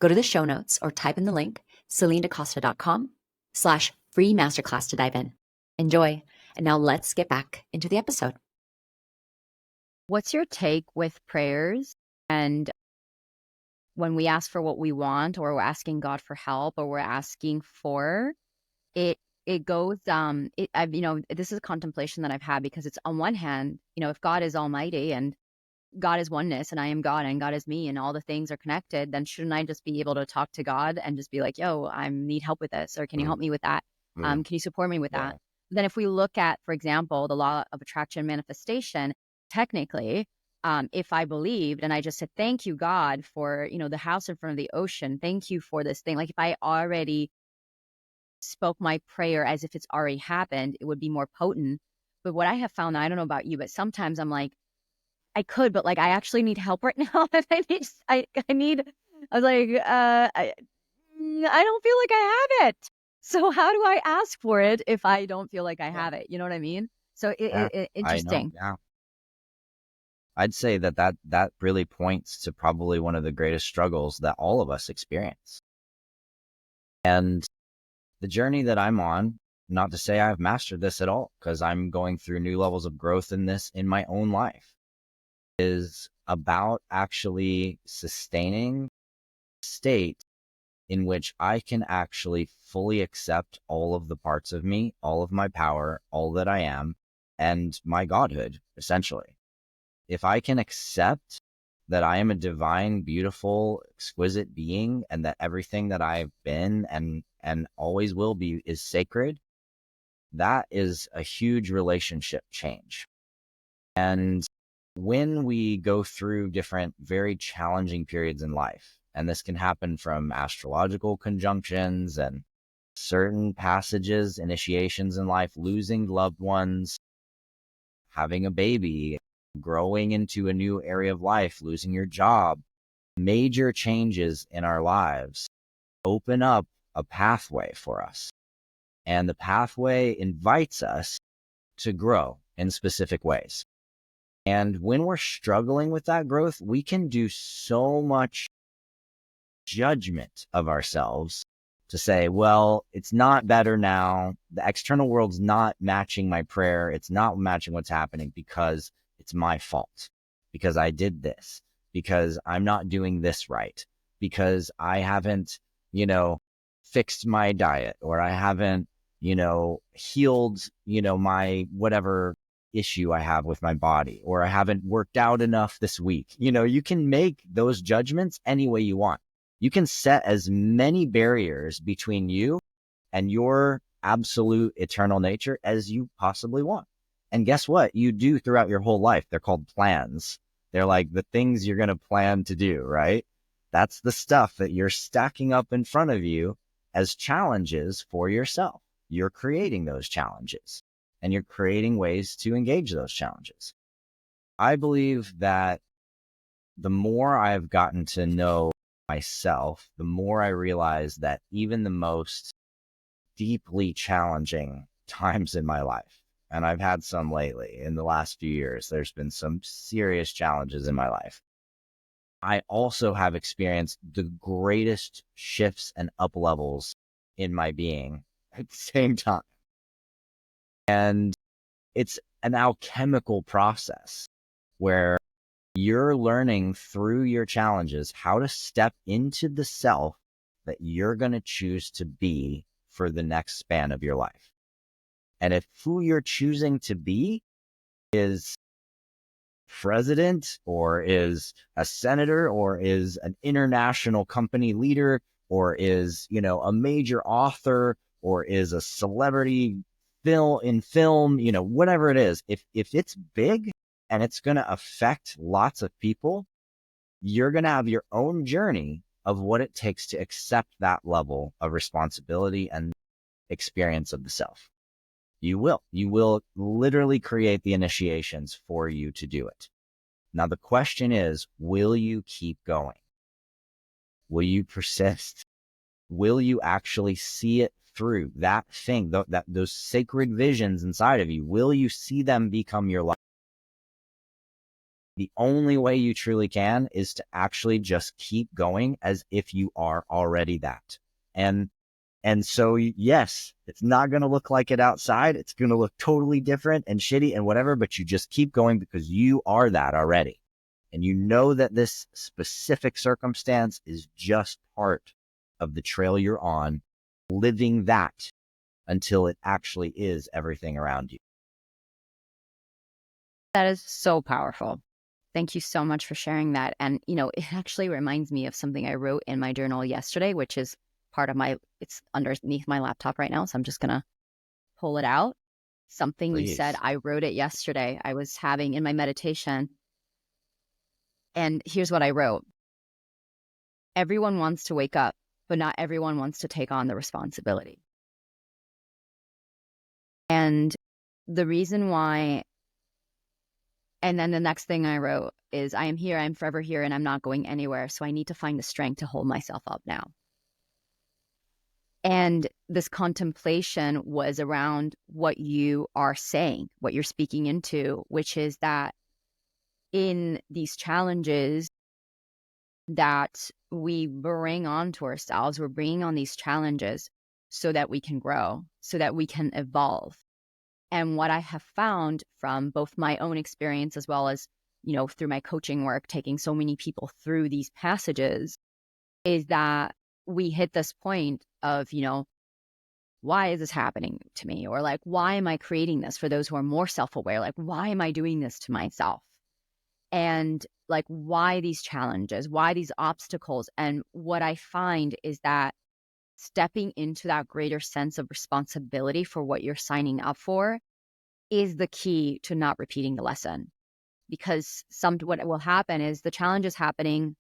Go to the show notes or type in the link, celinedacosta.com/free masterclass to dive in. Enjoy. And now let's get back into the episode. What's your take with prayers and when we ask for what we want, or we're asking God for help, or we're asking for it, it goes, this is a contemplation that I've had, because it's on one hand, if God is almighty and God is oneness and I am God and God is me and all the things are connected, then shouldn't I just be able to talk to God and just be like, yo, I need help with this, or can you help me with that? Can you support me with that? Then if we look at, for example, the law of attraction manifestation, technically, if I believed and I just said, thank you, God, for, the house in front of the ocean, thank you for this thing. Like if I already spoke my prayer as if it's already happened, it would be more potent. But what I have found, I don't know about you, but sometimes I'm like, I could, but like, I actually need help right now. I was like, I don't feel like I have it. So how do I ask for it if I don't feel like I have it? You know what I mean? So I know. interesting. Yeah. I'd say that really points to probably one of the greatest struggles that all of us experience. And the journey that I'm on, not to say I've mastered this at all, because I'm going through new levels of growth in this in my own life, is about actually sustaining a state in which I can actually fully accept all of the parts of me, all of my power, all that I am, and my godhood, essentially. If I can accept that I am a divine, beautiful, exquisite being, and that everything that I've been and always will be is sacred, that is a huge relationship change. And when we go through different, very challenging periods in life, and this can happen from astrological conjunctions and certain passages, initiations in life, losing loved ones, having a baby, growing into a new area of life, losing your job, major changes in our lives open up a pathway for us. And the pathway invites us to grow in specific ways. And when we're struggling with that growth, we can do so much judgment of ourselves to say, well, it's not better now. The external world's not matching my prayer. It's not matching what's happening because it's my fault, because I did this, because I'm not doing this right, because I haven't, fixed my diet, or I haven't, healed, my whatever issue I have with my body, or I haven't worked out enough this week. You can make those judgments any way you want. You can set as many barriers between you and your absolute eternal nature as you possibly want. And guess what? You do throughout your whole life. They're called plans. They're like the things you're going to plan to do, right? That's the stuff that you're stacking up in front of you as challenges for yourself. You're creating those challenges and you're creating ways to engage those challenges. I believe that the more I've gotten to know myself, the more I realize that even the most deeply challenging times in my life, and I've had some lately in the last few years, there's been some serious challenges in my life. I also have experienced the greatest shifts and up levels in my being at the same time. And it's an alchemical process where you're learning through your challenges how to step into the self that you're going to choose to be for the next span of your life. And if who you're choosing to be is president, or is a senator, or is an international company leader, or is, a major author, or is a celebrity film, whatever it is, if it's big and it's going to affect lots of people, you're going to have your own journey of what it takes to accept that level of responsibility and experience of the self. You will literally create the initiations for you to do it. Now, the question is, will you keep going? Will you persist? Will you actually see it through that thing, those sacred visions inside of you? Will you see them become your life? The only way you truly can is to actually just keep going as if you are already that. And so, yes, it's not going to look like it outside. It's going to look totally different and shitty and whatever, but you just keep going because you are that already. And you know that this specific circumstance is just part of the trail you're on, living that until it actually is everything around you. That is so powerful. Thank you so much for sharing that. And, it actually reminds me of something I wrote in my journal yesterday, which is part of it's underneath my laptop right now. So I'm just going to pull it out. Something Please. You said, I wrote it yesterday. I was having in my meditation. And here's what I wrote. Everyone wants to wake up, but not everyone wants to take on the responsibility. And the reason why, and then the next thing I wrote is, I am here, I'm forever here, and I'm not going anywhere. So I need to find the strength to hold myself up now. And this contemplation was around what you are saying, what you're speaking into, which is that in these challenges that we bring onto ourselves, we're bringing on these challenges so that we can grow, so that we can evolve. And what I have found from both my own experience as well as, through my coaching work, taking so many people through these passages, is that we hit this point of, why is this happening to me? Or like, why am I creating this? For those who are more self-aware, like, why am I doing this to myself? And like, why these challenges? Why these obstacles? And what I find is that stepping into that greater sense of responsibility for what you're signing up for is the key to not repeating the lesson. Because what will happen is the challenge is happening,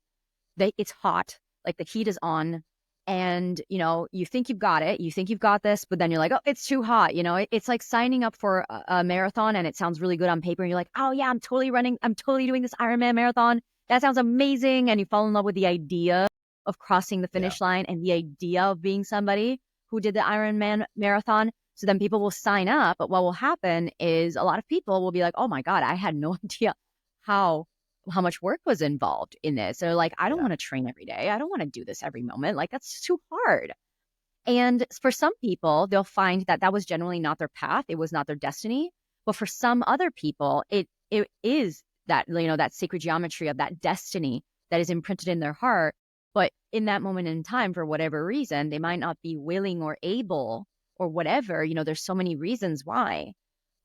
it's hot, like the heat is on, and you think you've got it, you think you've got this, but then you're like, oh, it's too hot. It's like signing up for a marathon, and it sounds really good on paper, and you're like, oh yeah, I'm totally doing this Ironman marathon, that sounds amazing, and you fall in love with the idea of crossing the finish line and the idea of being somebody who did the Ironman marathon. So then people will sign up, but what will happen is a lot of people will be like, oh my God, I had no idea how much work was involved in this. They're like, I don't want to train every day. I don't want to do this every moment. Like, that's too hard. And for some people, they'll find that was generally not their path. It was not their destiny. But for some other people, it is that, that sacred geometry of that destiny that is imprinted in their heart. But in that moment in time, for whatever reason, they might not be willing or able or whatever, there's so many reasons why,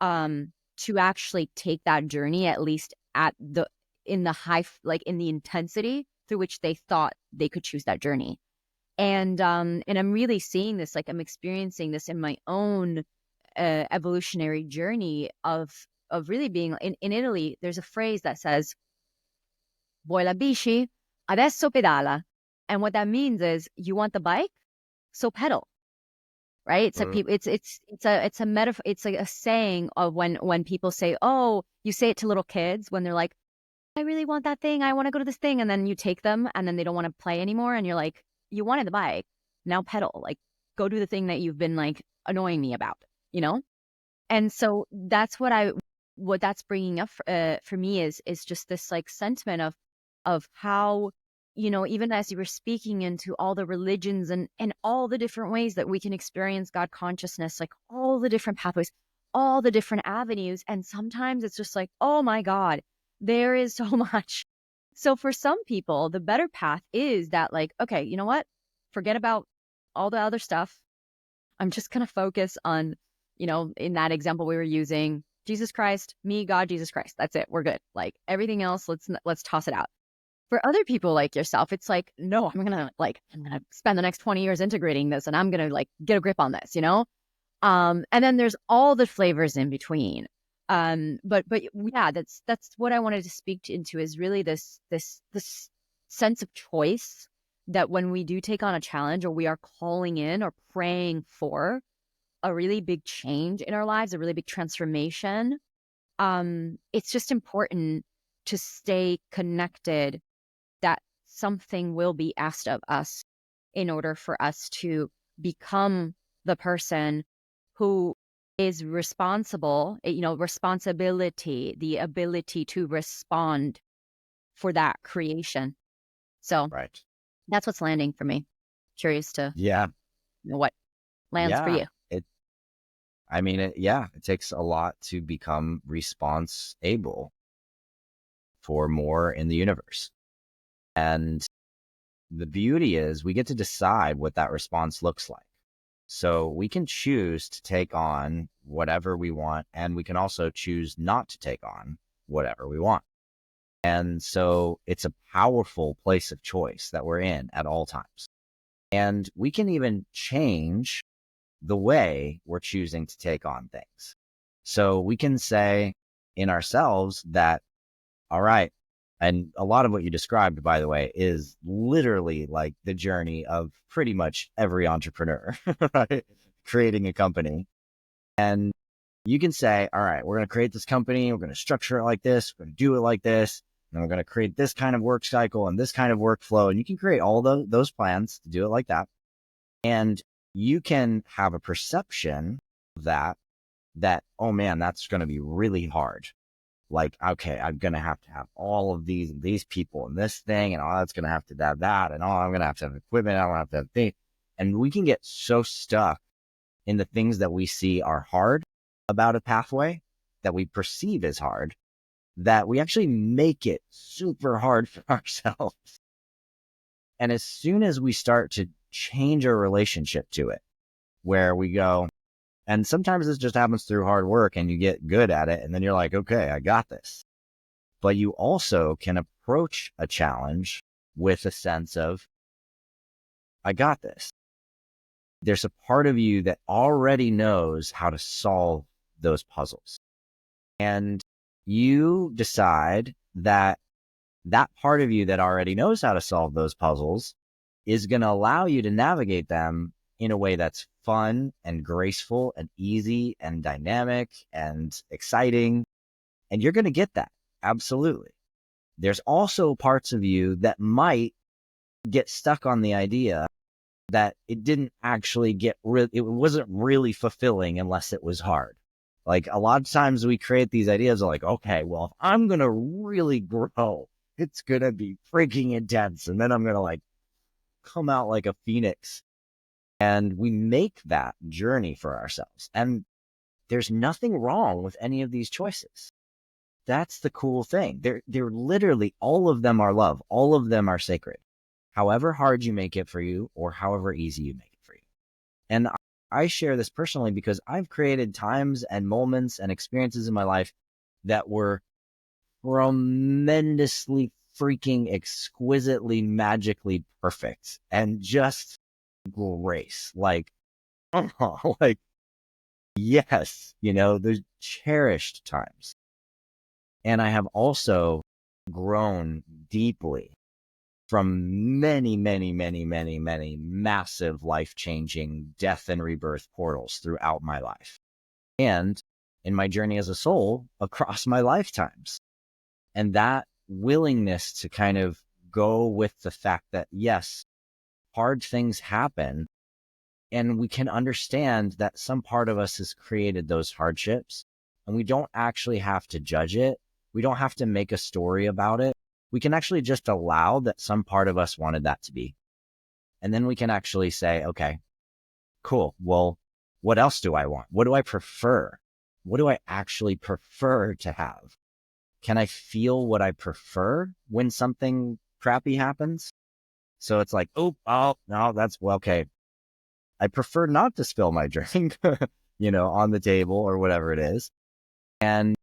to actually take that journey, at least in the intensity through which they thought they could choose that journey. And I'm really seeing this, like I'm experiencing this in my own evolutionary journey of really being in Italy. There's a phrase that says, "Vuoi la bici? Adesso pedala." And what that means is, you want the bike, so pedal. Right? It's like people, it's a metaphor. It's like a saying of when people say, oh, you say it to little kids when they're like, I really want that thing. I want to go to this thing. And then you take them and then they don't want to play anymore. And you're like, you wanted the bike, now pedal, like go do the thing that you've been like annoying me about, And so that's what that's bringing up for me is just this like sentiment of how, even as you were speaking into all the religions and all the different ways that we can experience God consciousness, like all the different pathways, all the different avenues. And sometimes it's just like, oh my God, there is so much. So for some people, the better path is that, like, okay, you know what? Forget about all the other stuff. I'm just going to focus on, in that example we were using, Jesus Christ, me, God, Jesus Christ. That's it. We're good. Like everything else, let's toss it out. For other people like yourself, it's like, no, I'm going to spend the next 20 years integrating this, and I'm going to like get a grip on this, And then there's all the flavors in between. But yeah, that's what I wanted to speak into, is really this sense of choice that when we do take on a challenge, or we are calling in or praying for a really big change in our lives, a really big transformation, it's just important to stay connected, that something will be asked of us in order for us to become the person who is responsible, responsibility, the ability to respond for that creation. So Right. that's what's landing for me. Curious to Yeah. know what lands for Yeah. you. It takes a lot to become response able for more in the universe. And the beauty is we get to decide what that response looks like. So we can choose to take on whatever we want, and we can also choose not to take on whatever we want. And so it's a powerful place of choice that we're in at all times. And we can even change the way we're choosing to take on things. So we can say in ourselves that, all right, and a lot of what you described, by the way, is literally like the journey of pretty much every entrepreneur, right? Creating a company. And you can say, all right, we're going to create this company. We're going to structure it like this. We're going to do it like this. And we're going to create this kind of work cycle and this kind of workflow. And you can create all those plans to do it like that. And you can have a perception of that, oh man, that's going to be really hard. Like, okay, I'm going to have all of these people and this thing, and all that's going to have to have that, and I'm going to have equipment. I don't have to have things. And we can get so stuck in the things that we see are hard about a pathway, that we perceive as hard, that we actually make it super hard for ourselves. And as soon as we start to change our relationship to it, where we go, and sometimes this just happens through hard work and you get good at it, and then you're like, okay, I got this. But you also can approach a challenge with a sense of, I got this. There's a part of you that already knows how to solve those puzzles. And you decide that part of you that already knows how to solve those puzzles is going to allow you to navigate them in a way that's fun and graceful and easy and dynamic and exciting. And you're going to get that. Absolutely. There's also parts of you that might get stuck on the idea that it didn't actually it wasn't really fulfilling unless it was hard. Like a lot of times we create these ideas of like, okay, well, if I'm going to really grow, it's going to be freaking intense. And then I'm going to like come out like a phoenix. And we make that journey for ourselves. And there's nothing wrong with any of these choices. That's the cool thing. They're literally, all of them are love. All of them are sacred. However hard you make it for you, or however easy you make it for you. And I share this personally because I've created times and moments and experiences in my life that were tremendously freaking exquisitely magically perfect and just grace. Like, like, yes, there's cherished times. And I have also grown deeply from many, many, many, many, many massive life-changing death and rebirth portals throughout my life. And in my journey as a soul across my lifetimes. And that willingness to kind of go with the fact that, yes, hard things happen. And we can understand that some part of us has created those hardships. And we don't actually have to judge it. We don't have to make a story about it. We can actually just allow that some part of us wanted that to be. And then we can actually say, okay, cool. Well, what else do I want? What do I prefer? What do I actually prefer to have? Can I feel what I prefer when something crappy happens? So it's like, oh, no, okay. I prefer not to spill my drink, on the table or whatever it is. And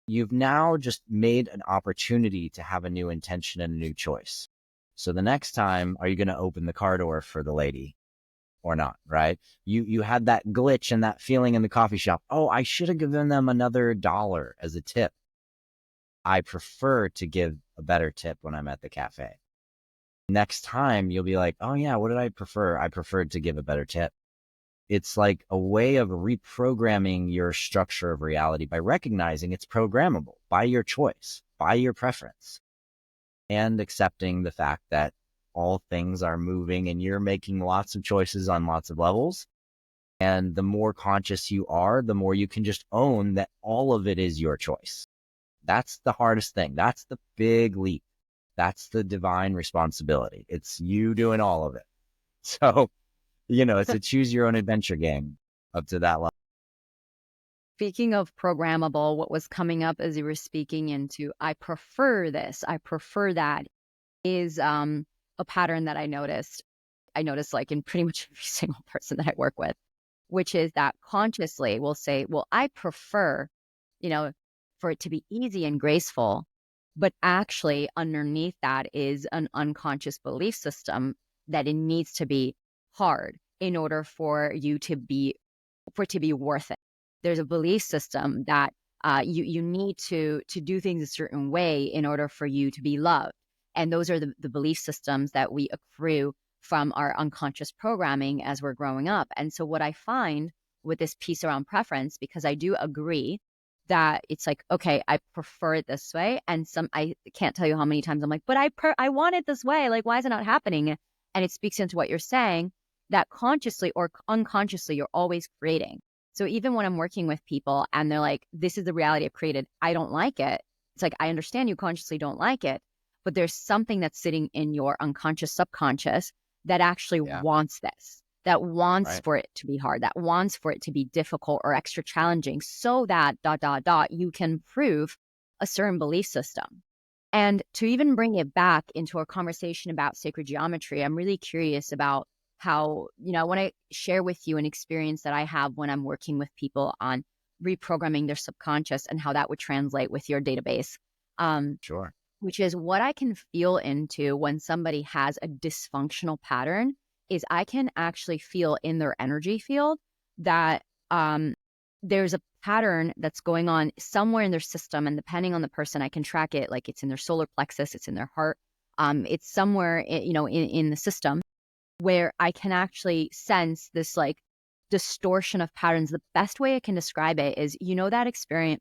you've now just made an opportunity to have a new intention and a new choice. So the next time, are you going to open the car door for the lady or not? Right? You had that glitch and that feeling in the coffee shop. Oh, I should have given them another $1 as a tip. I prefer to give a better tip when I'm at the cafe. Next time you'll be like, oh yeah, what did I prefer? I preferred to give a better tip. It's like a way of reprogramming your structure of reality by recognizing it's programmable by your choice, by your preference, and accepting the fact that all things are moving and you're making lots of choices on lots of levels. And the more conscious you are, the more you can just own that all of it is your choice. That's the hardest thing. That's the big leap. That's the divine responsibility. It's you doing all of it. So, it's a choose your own adventure game up to that level. Speaking of programmable, what was coming up as you were speaking into, I prefer this, I prefer that, is a pattern that I noticed. I noticed like in pretty much every single person that I work with, which is that consciously will say, well, I prefer, for it to be easy and graceful. But actually, underneath that is an unconscious belief system that it needs to be hard in order for it to be worth it. There's a belief system that you need to do things a certain way in order for you to be loved. And those are the belief systems that we accrue from our unconscious programming as we're growing up. And so what I find with this piece around preference, because I do agree that it's like, okay, I prefer it this way. And I can't tell you how many times I'm like, but I want it this way. Like, why is it not happening? And it speaks into what you're saying, that consciously or unconsciously, you're always creating. So even when I'm working with people and they're like, this is the reality I've created, I don't like it. It's like, I understand you consciously don't like it, but there's something that's sitting in your unconscious, subconscious that actually wants this, that wants for it to be hard, that wants for it to be difficult or extra challenging so that ... you can prove a certain belief system. And to even bring it back into a conversation about sacred geometry, I'm really curious about how, I want to share with you an experience that I have when I'm working with people on reprogramming their subconscious and how that would translate with your database. Sure. Which is what I can feel into when somebody has a dysfunctional pattern is I can actually feel in their energy field that there's a pattern that's going on somewhere in their system. And depending on the person, I can track it. Like it's in their solar plexus, it's in their heart. It's somewhere, in the system where I can actually sense this like distortion of patterns. The best way I can describe it is, that experiment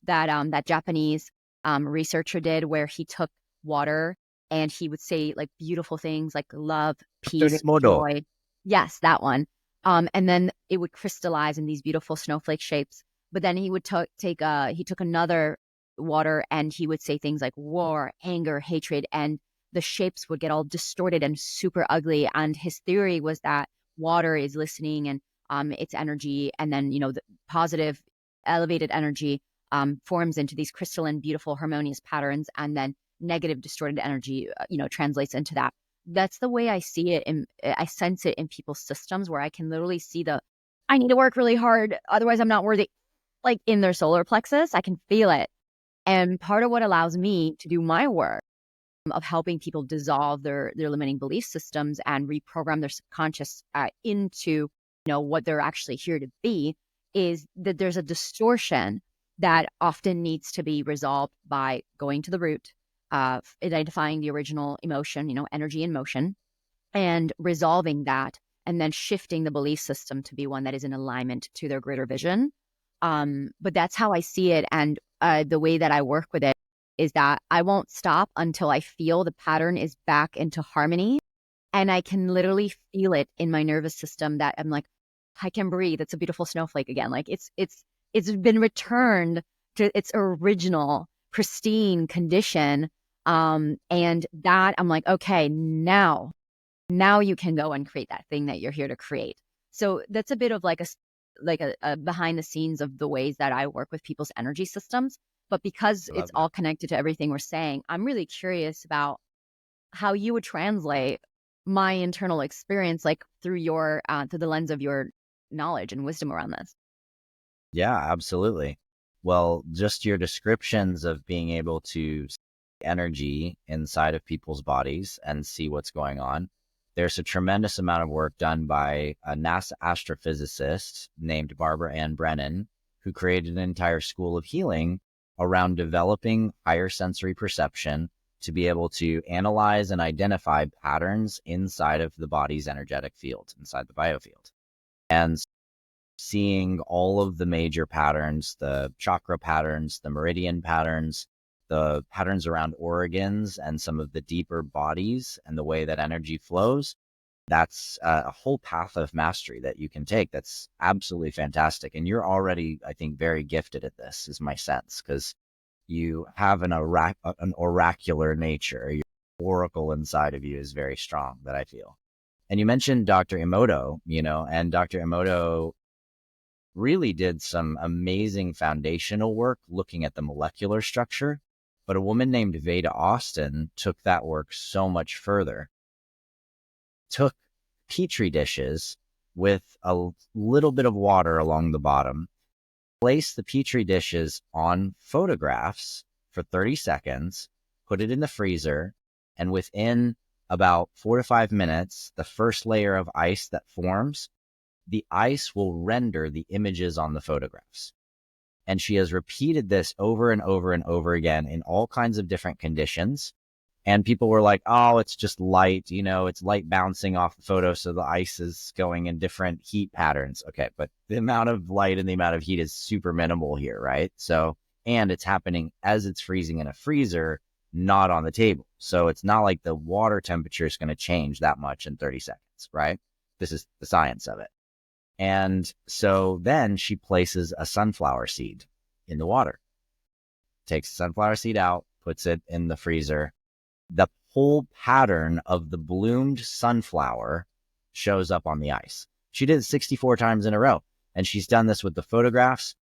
that that Japanese researcher did where he took water and he would say like beautiful things like love, peace, joy. Yes, that one. And then it would crystallize in these beautiful snowflake shapes. But then he would he took another water and he would say things like war, anger, hatred, and the shapes would get all distorted and super ugly. And his theory was that water is listening and its energy, and then, the positive, elevated energy forms into these crystalline, beautiful, harmonious patterns, and then negative, distorted energy, translates into that. That's the way I see it, and I sense it in people's systems, where I can literally see I need to work really hard, otherwise I'm not worthy. Like in their solar plexus, I can feel it. And part of what allows me to do my work of helping people dissolve their limiting belief systems and reprogram their subconscious into what they're actually here to be is that there's a distortion that often needs to be resolved by going to the root, identifying the original emotion, energy and motion, and resolving that, and then shifting the belief system to be one that is in alignment to their greater vision. But that's how I see it. And the way that I work with it is that I won't stop until I feel the pattern is back into harmony. And I can literally feel it in my nervous system that I'm like, I can breathe. It's a beautiful snowflake again. Like it's been returned to its original pristine condition. And that I'm like, okay, now you can go and create that thing that you're here to create. So that's a bit of like a behind the scenes of the ways that I work with people's energy systems. But because it's all connected to everything we're saying, I'm really curious about how you would translate my internal experience, like through the lens of your knowledge and wisdom around this. Yeah, absolutely. Well, just your descriptions of being able to see energy inside of people's bodies and see what's going on. There's a tremendous amount of work done by a NASA astrophysicist named Barbara Ann Brennan, who created an entire school of healing around developing higher sensory perception to be able to analyze and identify patterns inside of the body's energetic field, inside the biofield. And seeing all of the major patterns, the chakra patterns, the meridian patterns, the patterns around organs and some of the deeper bodies and the way that energy flows, that's a whole path of mastery that you can take. That's absolutely fantastic. And you're already, I think, very gifted at this, is my sense, because you have an oracular nature. Your oracle inside of you is very strong, that I feel. And you mentioned Dr. Emoto, and Dr. Emoto really did some amazing foundational work looking at the molecular structure. But a woman named Veda Austin took that work so much further. Took petri dishes with a little bit of water along the bottom, placed the petri dishes on photographs for 30 seconds, put it in the freezer, and within about 4 to 5 minutes, the first layer of ice that forms, the ice will render the images on the photographs. And she has repeated this over and over and over again in all kinds of different conditions. And people were like, oh, it's just light, it's light bouncing off the photo. So the ice is going in different heat patterns. Okay. But the amount of light and the amount of heat is super minimal here, right? So, and it's happening as it's freezing in a freezer, not on the table. So it's not like the water temperature is going to change that much in 30 seconds, right? This is the science of it. And so then she places a sunflower seed in the water, takes the sunflower seed out, puts it in the freezer. The whole pattern of the bloomed sunflower shows up on the ice. She did it 64 times in a row. And she's done this with the photographs.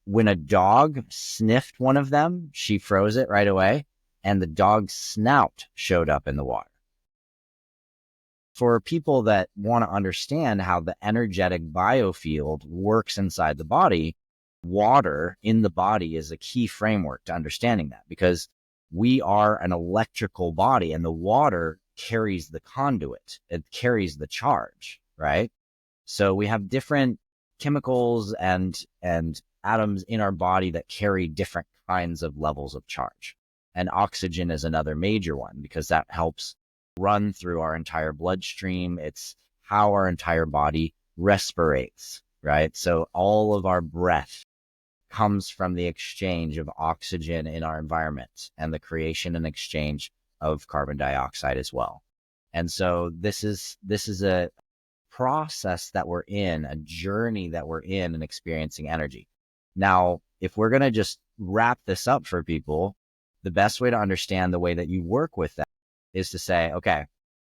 When a dog sniffed one of them, she froze it right away, and the dog's snout showed up in the water. For people that want to understand how the energetic biofield works inside the body, water in the body is a key framework to understanding that, because we are an electrical body and the water carries the conduit. It carries the charge, right? So we have different chemicals and atoms in our body that carry different kinds of levels of charge. And oxygen is another major one, because that helps run through our entire bloodstream. It's how our entire body respirates, right? So all of our breath comes from the exchange of oxygen in our environment and the creation and exchange of carbon dioxide as well. And so this is a process that we're in, a journey that we're in experiencing energy. Now, if we're going to just wrap this up for people, the best way to understand the way that you work with that is to say, okay,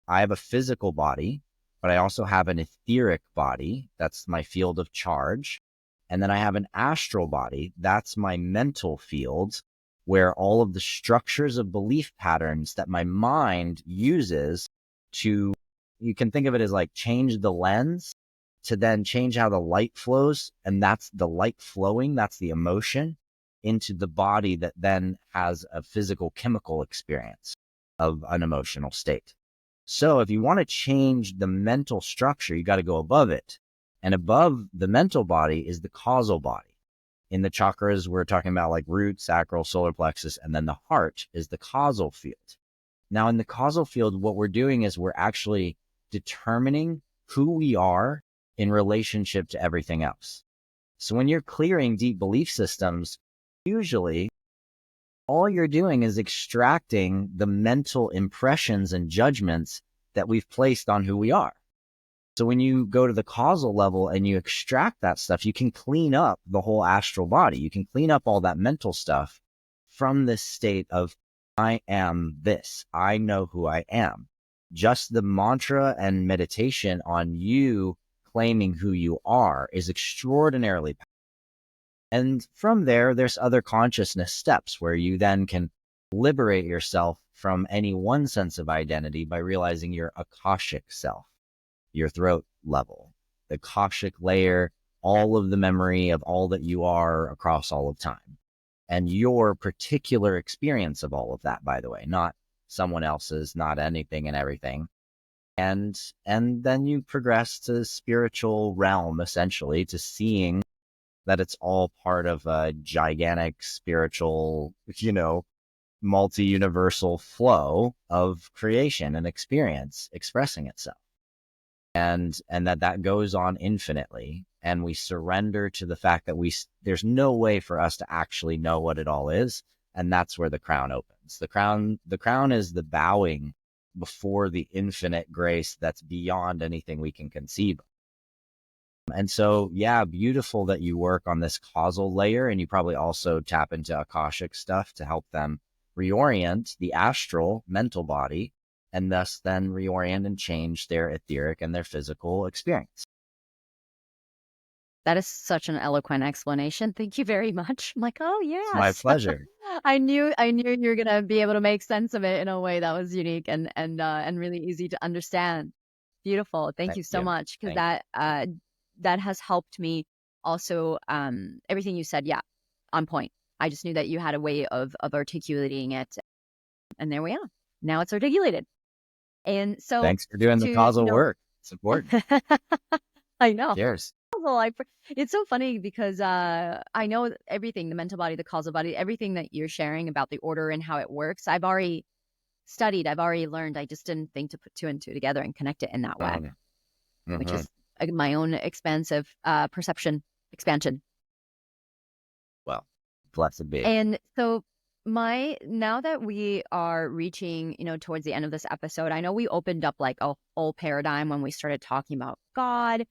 I have a physical body, but I also have an etheric body. That's my field of charge. And then I have an astral body. That's my mental field, where all of the structures of belief patterns that my mind uses to, you can think of it as like change the lens to then change how the light flows. And that's the light flowing. That's the emotion into the body that then has a physical chemical experience of an emotional state. So if you want to change the mental structure, you got to go above it. And above the mental body is the causal body. In the chakras, we're talking about like root, sacral, solar plexus, and then the heart is the causal field. Now, in the causal field, what we're doing is we're actually determining who we are in relationship to everything else. So when you're clearing deep belief systems, usually all you're doing is extracting the mental impressions and judgments that we've placed on who we are. So when you go to the causal level and you extract that stuff, you can clean up the whole astral body. You can clean up all that mental stuff from this state of, I am this. I know who I am. Just the mantra and meditation on you claiming who you are is extraordinarily powerful. And from there, there's other consciousness steps where you then can liberate yourself from any one sense of identity by realizing your Akashic self, your throat level, the Akashic layer, all of the memory of all that you are across all of time, and your particular experience of all of that, by the way, not someone else's, not anything and everything. And then you progress to the spiritual realm, essentially, to seeing that it's all part of a gigantic spiritual, multi-universal flow of creation and experience expressing itself. And that goes on infinitely. And we surrender to the fact that there's no way for us to actually know what it all is. And that's where the crown opens. The crown is the bowing before the infinite grace that's beyond anything we can conceive. And so, yeah, beautiful that you work on this causal layer, and you probably also tap into Akashic stuff to help them reorient the astral mental body, and thus then reorient and change their etheric and their physical experience. That is such an eloquent explanation. Thank you very much. I'm like, oh yes. It's my pleasure. I knew you were gonna be able to make sense of it in a way that was unique and really easy to understand. Beautiful. Thank you so much, because that has helped me also. Everything you said, yeah, on point. I just knew that you had a way of articulating it, and there we are. Now it's articulated. And so, thanks for doing the causal work. It's important. I know. Cheers. It's so funny because I know everything, the mental body, the causal body, everything that you're sharing about the order and how it works. I've already studied, I've already learned. I just didn't think to put two and two together and connect it in that way, which is my own expansive perception expansion. Well, blessed be. And so now that we are reaching, towards the end of this episode, I know we opened up like a whole paradigm when we started talking about God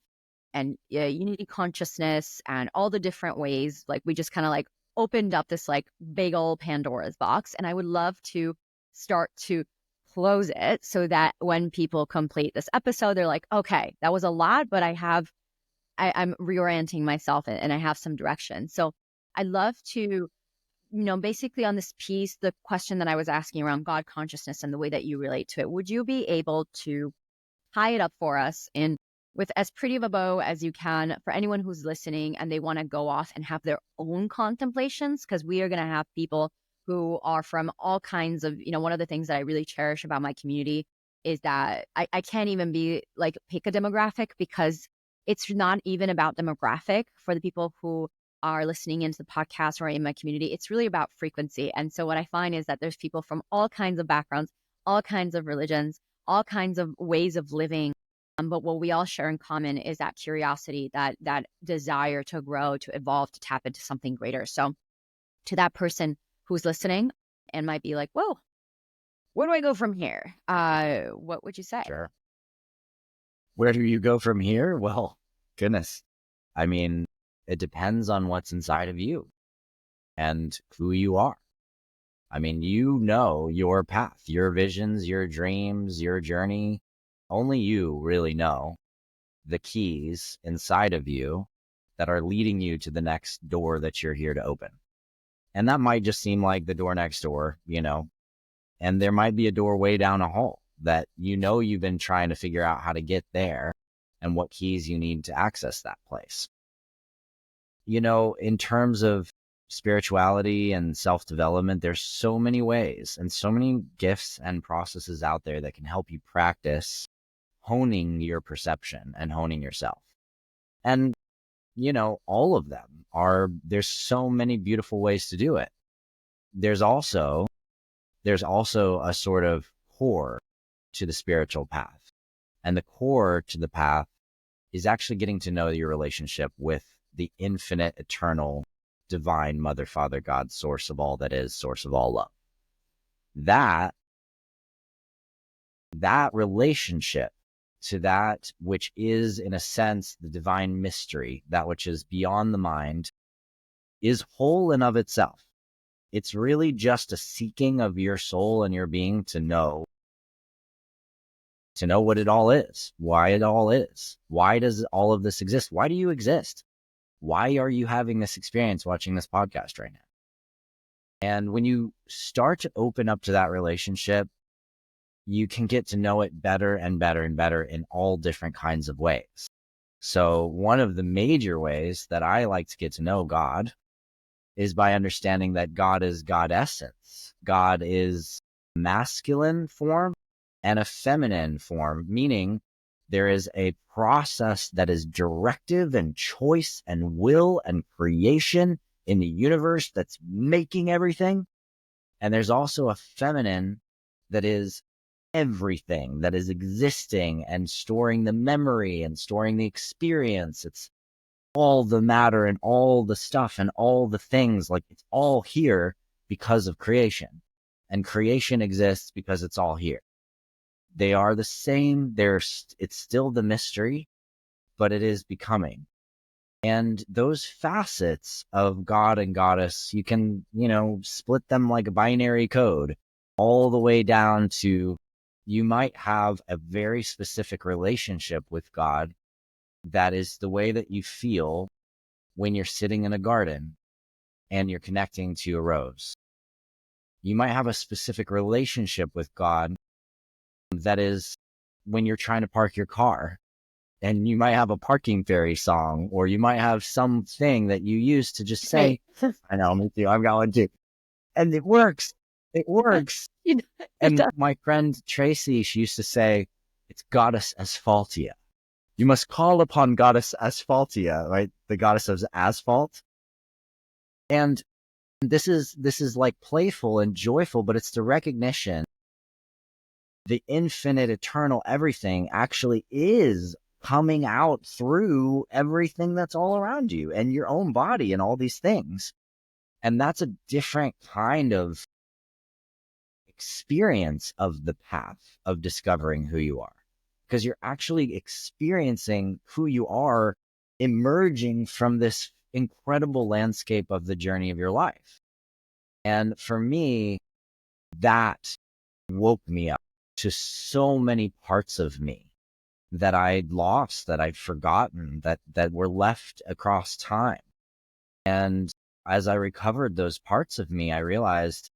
and unity consciousness and all the different ways. Like we just kind of like opened up this like big old Pandora's box. And I would love to start to close it so that when people complete this episode, they're like, okay, that was a lot, but I'm reorienting myself and I have some direction. So I'd love to, basically on this piece, the question that I was asking around God consciousness and the way that you relate to it, would you be able to tie it up for us with as pretty of a bow as you can for anyone who's listening and they want to go off and have their own contemplations? Because we are going to have people who are from all kinds of, one of the things that I really cherish about my community is that I can't even be like pick a demographic, because it's not even about demographic for the people who are listening into the podcast or in my community. It's really about frequency. And so what I find is that there's people from all kinds of backgrounds, all kinds of religions, all kinds of ways of living. But what we all share in common is that curiosity, that desire to grow, to evolve, to tap into something greater. So to that person who's listening and might be like, whoa, where do I go from here? What would you say? Sure. Where do you go from here? Well, goodness. I mean, it depends on what's inside of you and who you are. I mean, your path, your visions, your dreams, your journey. Only you really know the keys inside of you that are leading you to the next door that you're here to open. And that might just seem like the door next door, and there might be a door way down a hall that you've been trying to figure out how to get there and what keys you need to access that place. In terms of spirituality and self-development, there's so many ways and so many gifts and processes out there that can help you practice honing your perception and honing yourself. And, all of them there's so many beautiful ways to do it. There's also a sort of core to the spiritual path. And the core to the path is actually getting to know your relationship with the infinite, eternal, divine Mother, Father, God, source of all that is, source of all love. That relationship to that which is, in a sense, the divine mystery, that which is beyond the mind, is whole and of itself. It's really just a seeking of your soul and your being to know what it all is, why it all is. Why does all of this exist? Why do you exist? Why are you having this experience watching this podcast right now? And when you start to open up to that relationship, you can get to know it better and better and better in all different kinds of ways. So one of the major ways that I like to get to know God is by understanding that God is God essence. God is masculine form and a feminine form, meaning there is a process that is directive and choice and will and creation in the universe that's making everything. And there's also a feminine that is everything, that is existing and storing the memory and storing the experience. It's all the matter and all the stuff and all the things. Like, it's all here because of creation. And creation exists because it's all here. They are the same. It's still the mystery, but it is becoming. And those facets of God and goddess, you can, split them like a binary code all the way down to, you might have a very specific relationship with God that is the way that you feel when you're sitting in a garden and you're connecting to a rose. You might have a specific relationship with God that is when you're trying to park your car, and you might have a parking fairy song, or you might have something that you use to just say, I know, me too, I've got one too. And it works. It works. And my friend Tracy, she used to say, it's Goddess Asphaltia. You must call upon Goddess Asphaltia, right? The goddess of asphalt. And this is like playful and joyful, but it's the recognition the infinite, eternal everything actually is coming out through everything that's all around you and your own body and all these things. And that's a different kind of experience of the path of discovering who you are, because you're actually experiencing who you are emerging from this incredible landscape of the journey of your life. And for me, that woke me up to so many parts of me that I'd lost, that I'd forgotten, that were left across time. And as I recovered those parts of me, I realized,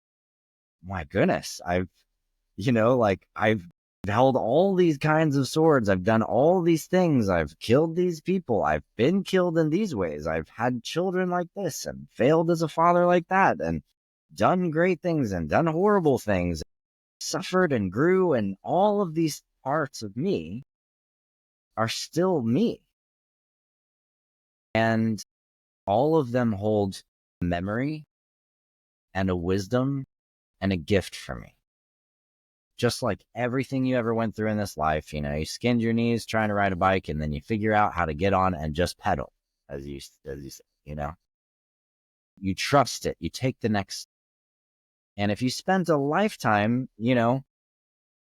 my goodness, I've held all these kinds of swords. I've done all these things. I've killed these people. I've been killed in these ways. I've had children like this and failed as a father like that, and done great things and done horrible things, suffered and grew, and all of these parts of me are still me. And all of them hold memory and a wisdom and a gift for me. Just like everything you ever went through in this life, you skinned your knees trying to ride a bike, and then you figure out how to get on and just pedal, as you say, you trust it, you take the next. And if you spent a lifetime,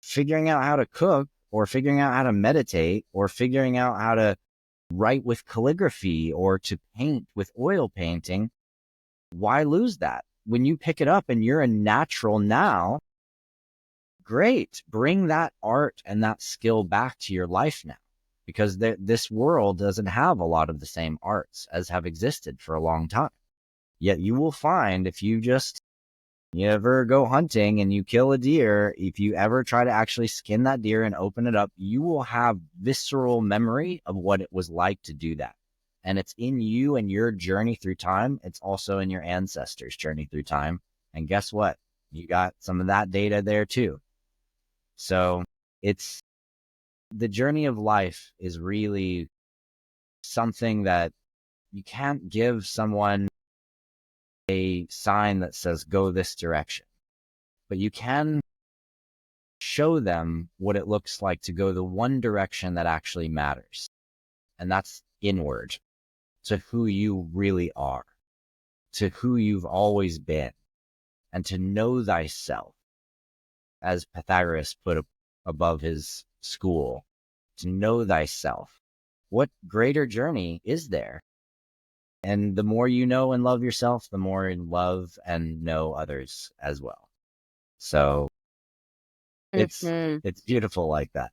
figuring out how to cook, or figuring out how to meditate, or figuring out how to write with calligraphy, or to paint with oil painting, why lose that? When you pick it up and you're a natural now, great. Bring that art and that skill back to your life now, because this world doesn't have a lot of the same arts as have existed for a long time. Yet you will find, if you ever go hunting and you kill a deer, if you ever try to actually skin that deer and open it up, you will have visceral memory of what it was like to do that. And it's in you and your journey through time. It's also in your ancestors' journey through time. And guess what? You got some of that data there too. So it's the journey of life is really something that you can't give someone a sign that says, go this direction, but you can show them what it looks like to go the one direction that actually matters. And that's inward, to who you really are, to who you've always been, and to know thyself, as Pythagoras put above his school, to know thyself. What greater journey is there? And the more you know and love yourself, the more you love and know others as well. So it's beautiful like that.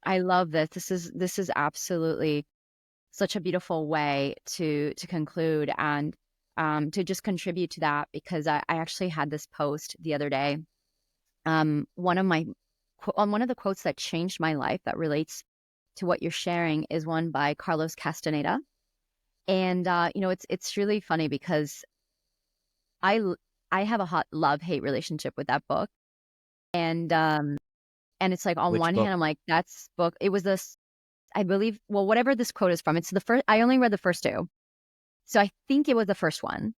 I love this. This is absolutely such a beautiful way to conclude and to just contribute to that, because I actually had this post the other day. One of the quotes that changed my life that relates to what you're sharing is one by Carlos Castaneda. And it's really funny because I have a hot love-hate relationship with that book. And it's like, on Which one book? hand, I'm like, that's book. It was this, I believe, well, whatever this quote is from, it's the first, I only read the first two. So I think it was the first one.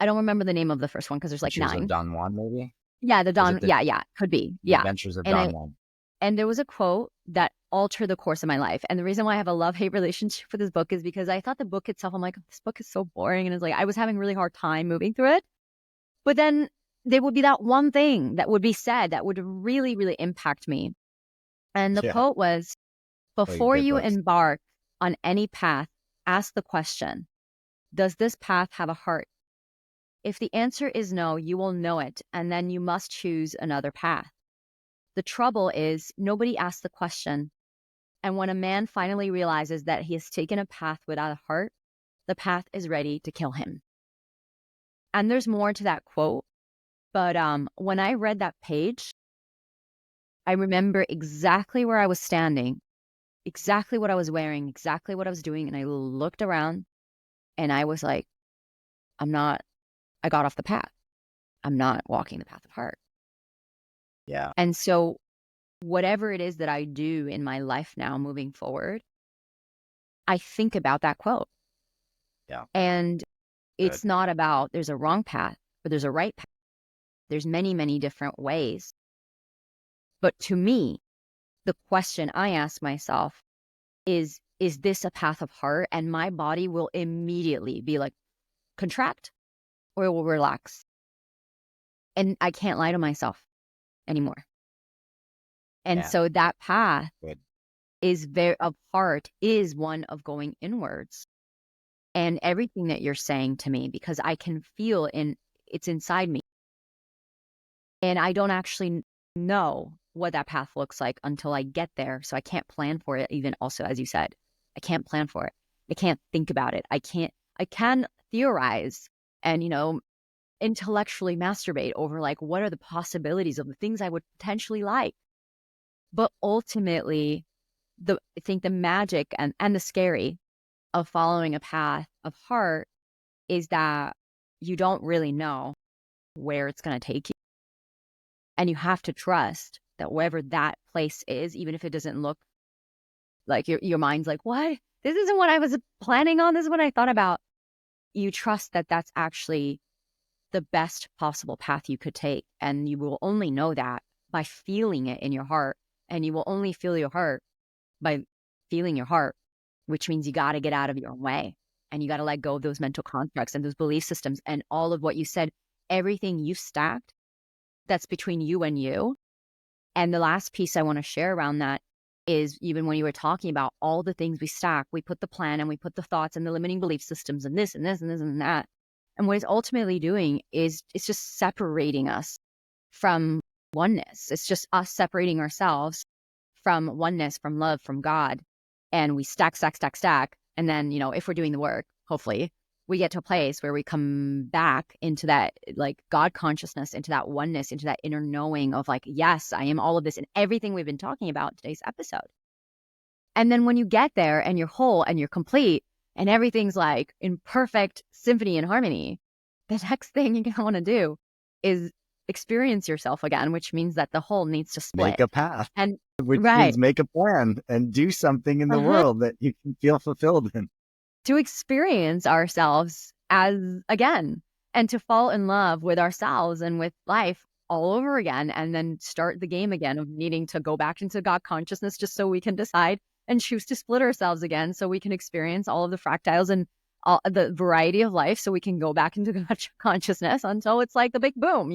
I don't remember the name of the first one because there's like Adventures 9. of Don Juan, maybe? Yeah, the Was it Don. Yeah, could be. The Yeah. Adventures of And Don Juan? and there was a quote that altered the course of my life. And the reason why I have a love-hate relationship with this book is because I thought the book itself, I'm like, this book is so boring. And it's like, I was having a really hard time moving through it. But then there would be that one thing that would be said that would really, really impact me. And the quote was, before you embark on any path, ask the question, does this path have a heart? If the answer is no, you will know it, and then you must choose another path. The trouble is, nobody asks the question. And when a man finally realizes that he has taken a path without a heart, the path is ready to kill him. And there's more to that quote. But when I read that page, I remember exactly where I was standing, exactly what I was wearing, exactly what I was doing. And I looked around and I was like, I got off the path. I'm not walking the path of heart. Yeah. And so whatever it is that I do in my life now moving forward, I think about that quote. Yeah. And it's not about there's a wrong path or there's a right path. There's many, many different ways. But to me, the question I ask myself is this a path of heart? And my body will immediately be like, contract or it will relax. And I can't lie to myself anymore. And so that path is of heart is one of going inwards. And everything that you're saying to me, because I can feel it's inside me. And I don't actually know what that path looks like until I get there. So I can't plan for it. Even also, as you said, I can't plan for it. I can't think about it. I can theorize and, intellectually masturbate over like, what are the possibilities of the things I would potentially like? But ultimately, I think the magic and the scary of following a path of heart is that you don't really know where it's going to take you. And you have to trust that wherever that place is, even if it doesn't look like your mind's like, what? This isn't what I was planning on. This is what I thought about. You trust that that's actually the best possible path you could take. And you will only know that by feeling it in your heart. And you will only feel your heart by feeling your heart, which means you got to get out of your own way. And you got to let go of those mental constructs and those belief systems and all of what you said, everything you stacked that's between you and you. And the last piece I want to share around that is even when you were talking about all the things we stack, we put the plan and we put the thoughts and the limiting belief systems and this and this and this and that. And what it's ultimately doing is it's just separating us from oneness. It's just us separating ourselves from oneness, from love, from God. And we stack. And then, if we're doing the work, hopefully we get to a place where we come back into that like God consciousness, into that oneness, into that inner knowing of like, yes, I am all of this and everything we've been talking about in today's episode. And then when you get there and you're whole and you're complete and everything's like in perfect symphony and harmony, the next thing you're going to want to do is experience yourself again, which means that the whole needs to split. Make a path. And which means make a plan and do something in the world that you can feel fulfilled in. To experience ourselves as again, and to fall in love with ourselves and with life all over again, and then start the game again of needing to go back into God consciousness just so we can decide and choose to split ourselves again so we can experience all of the fractals and all the variety of life so we can go back into God consciousness until it's like the big boom,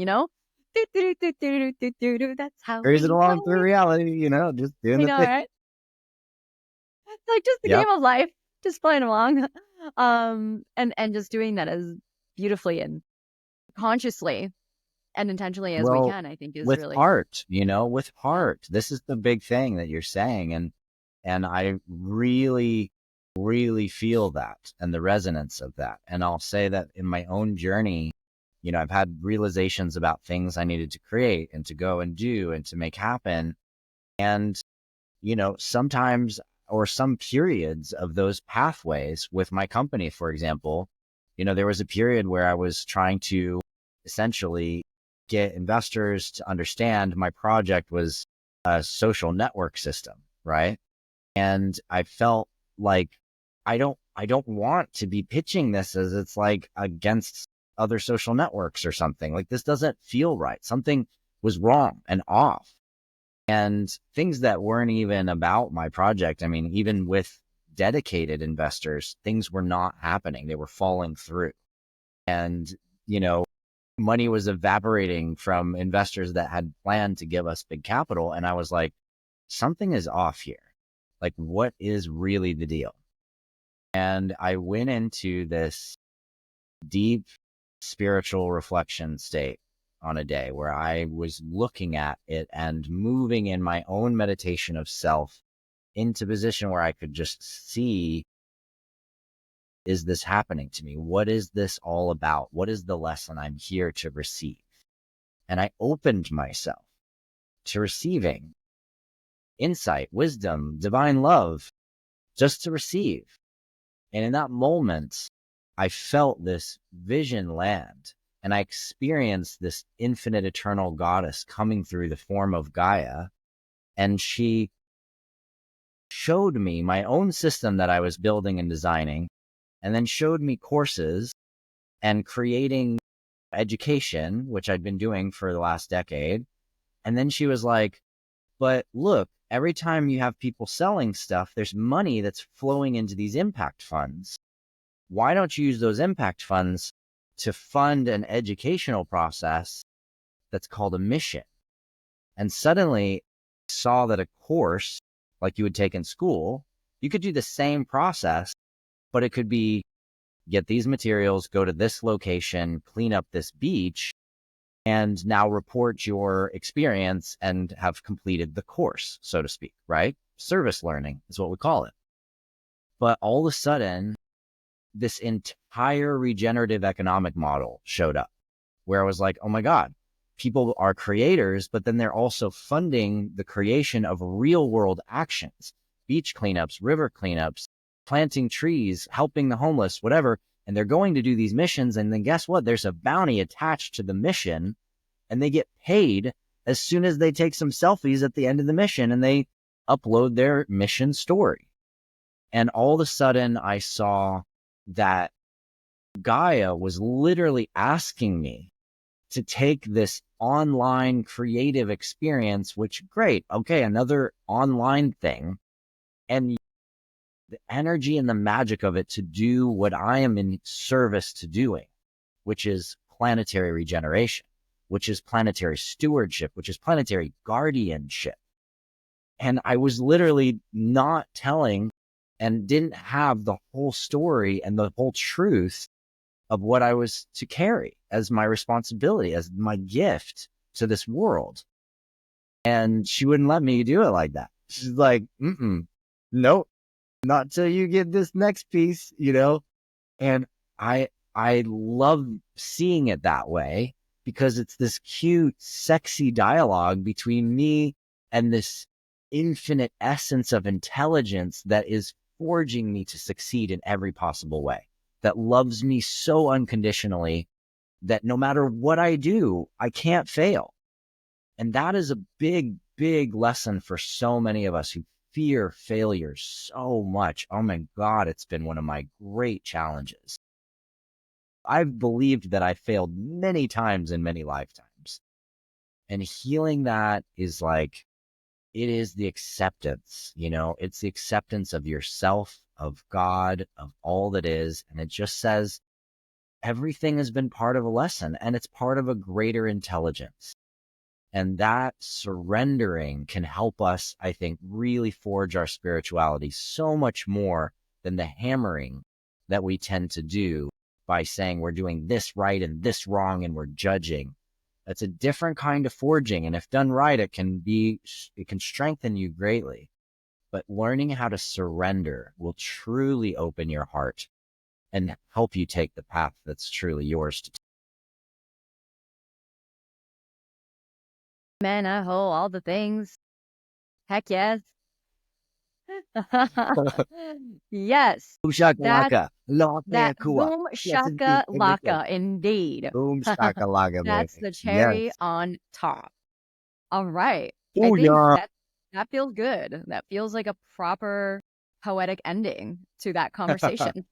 That's how Cruise it along through reality, just doing the thing. Right? It's like just the game of life, just playing along. And just doing that as beautifully and consciously and intentionally as we can, I think is with really heart, with heart. This is the big thing that you're saying. And I really, really feel that and the resonance of that. And I'll say that in my own journey, I've had realizations about things I needed to create and to go and do and to make happen. And, sometimes or some periods of those pathways with my company, for example, there was a period where I was trying to essentially get investors to understand my project was a social network system, right? And I felt like I don't want to be pitching this as it's like against other social networks or something. Like, this doesn't feel right. Something was wrong and off. And things that weren't even about my project. I mean, even with dedicated investors, things were not happening. They were falling through. And, money was evaporating from investors that had planned to give us big capital. And I was like, something is off here. Like, what is really the deal? And I went into this deep spiritual reflection state on a day where I was looking at it and moving in my own meditation of self into a position where I could just see, is this happening to me? What is this all about? What is the lesson I'm here to receive? And I opened myself to receiving insight, wisdom, divine love, just to receive. And in that moment, I felt this vision land, and I experienced this infinite eternal goddess coming through the form of Gaia. And she showed me my own system that I was building and designing, and then showed me courses and creating education, which I'd been doing for the last decade. And then she was like, but look, every time you have people selling stuff, there's money that's flowing into these impact funds. Why don't you use those impact funds to fund an educational process that's called a mission? And suddenly I saw that a course like you would take in school, you could do the same process, but it could be get these materials, go to this location, clean up this beach, and now report your experience and have completed the course, so to speak, right? Service learning is what we call it. But all of a sudden, this entire regenerative economic model showed up where I was like, oh my God, people are creators, but then they're also funding the creation of real world actions, beach cleanups, river cleanups, planting trees, helping the homeless, whatever. And they're going to do these missions. And then guess what? There's a bounty attached to the mission, and they get paid as soon as they take some selfies at the end of the mission and they upload their mission story. And all of a sudden I saw that Gaia was literally asking me to take this online creative experience, which great. Okay. Another online thing, and the energy and the magic of it to do what I am in service to doing, which is planetary regeneration, which is planetary stewardship, which is planetary guardianship. And I was literally not telling and didn't have the whole story and the whole truth of what I was to carry as my responsibility, as my gift to this world. And she wouldn't let me do it like that. She's like, nope, not till you get this next piece, And I love seeing it that way because it's this cute, sexy dialogue between me and this infinite essence of intelligence that is forging me to succeed in every possible way, that loves me so unconditionally that no matter what I do, I can't fail. And that is a big, big lesson for so many of us who fear failure so much. Oh my God, it's been one of my great challenges. I've believed that I failed many times in many lifetimes. And healing that is like, it is the acceptance, it's the acceptance of yourself, of God, of all that is. And it just says everything has been part of a lesson and it's part of a greater intelligence. And that surrendering can help us, I think, really forge our spirituality so much more than the hammering that we tend to do by saying we're doing this right and this wrong and we're judging. That's a different kind of forging. And if done right, it can strengthen you greatly. But learning how to surrender will truly open your heart and help you take the path that's truly yours to take. Man, all the things. Heck yes. Yes. Boom shakalaka. That boom shaka laka, indeed. Boom shakalaka, That's baby. the cherry Yes. on top. All right. I Oh, think yeah. that feels good. That feels like a proper poetic ending to that conversation.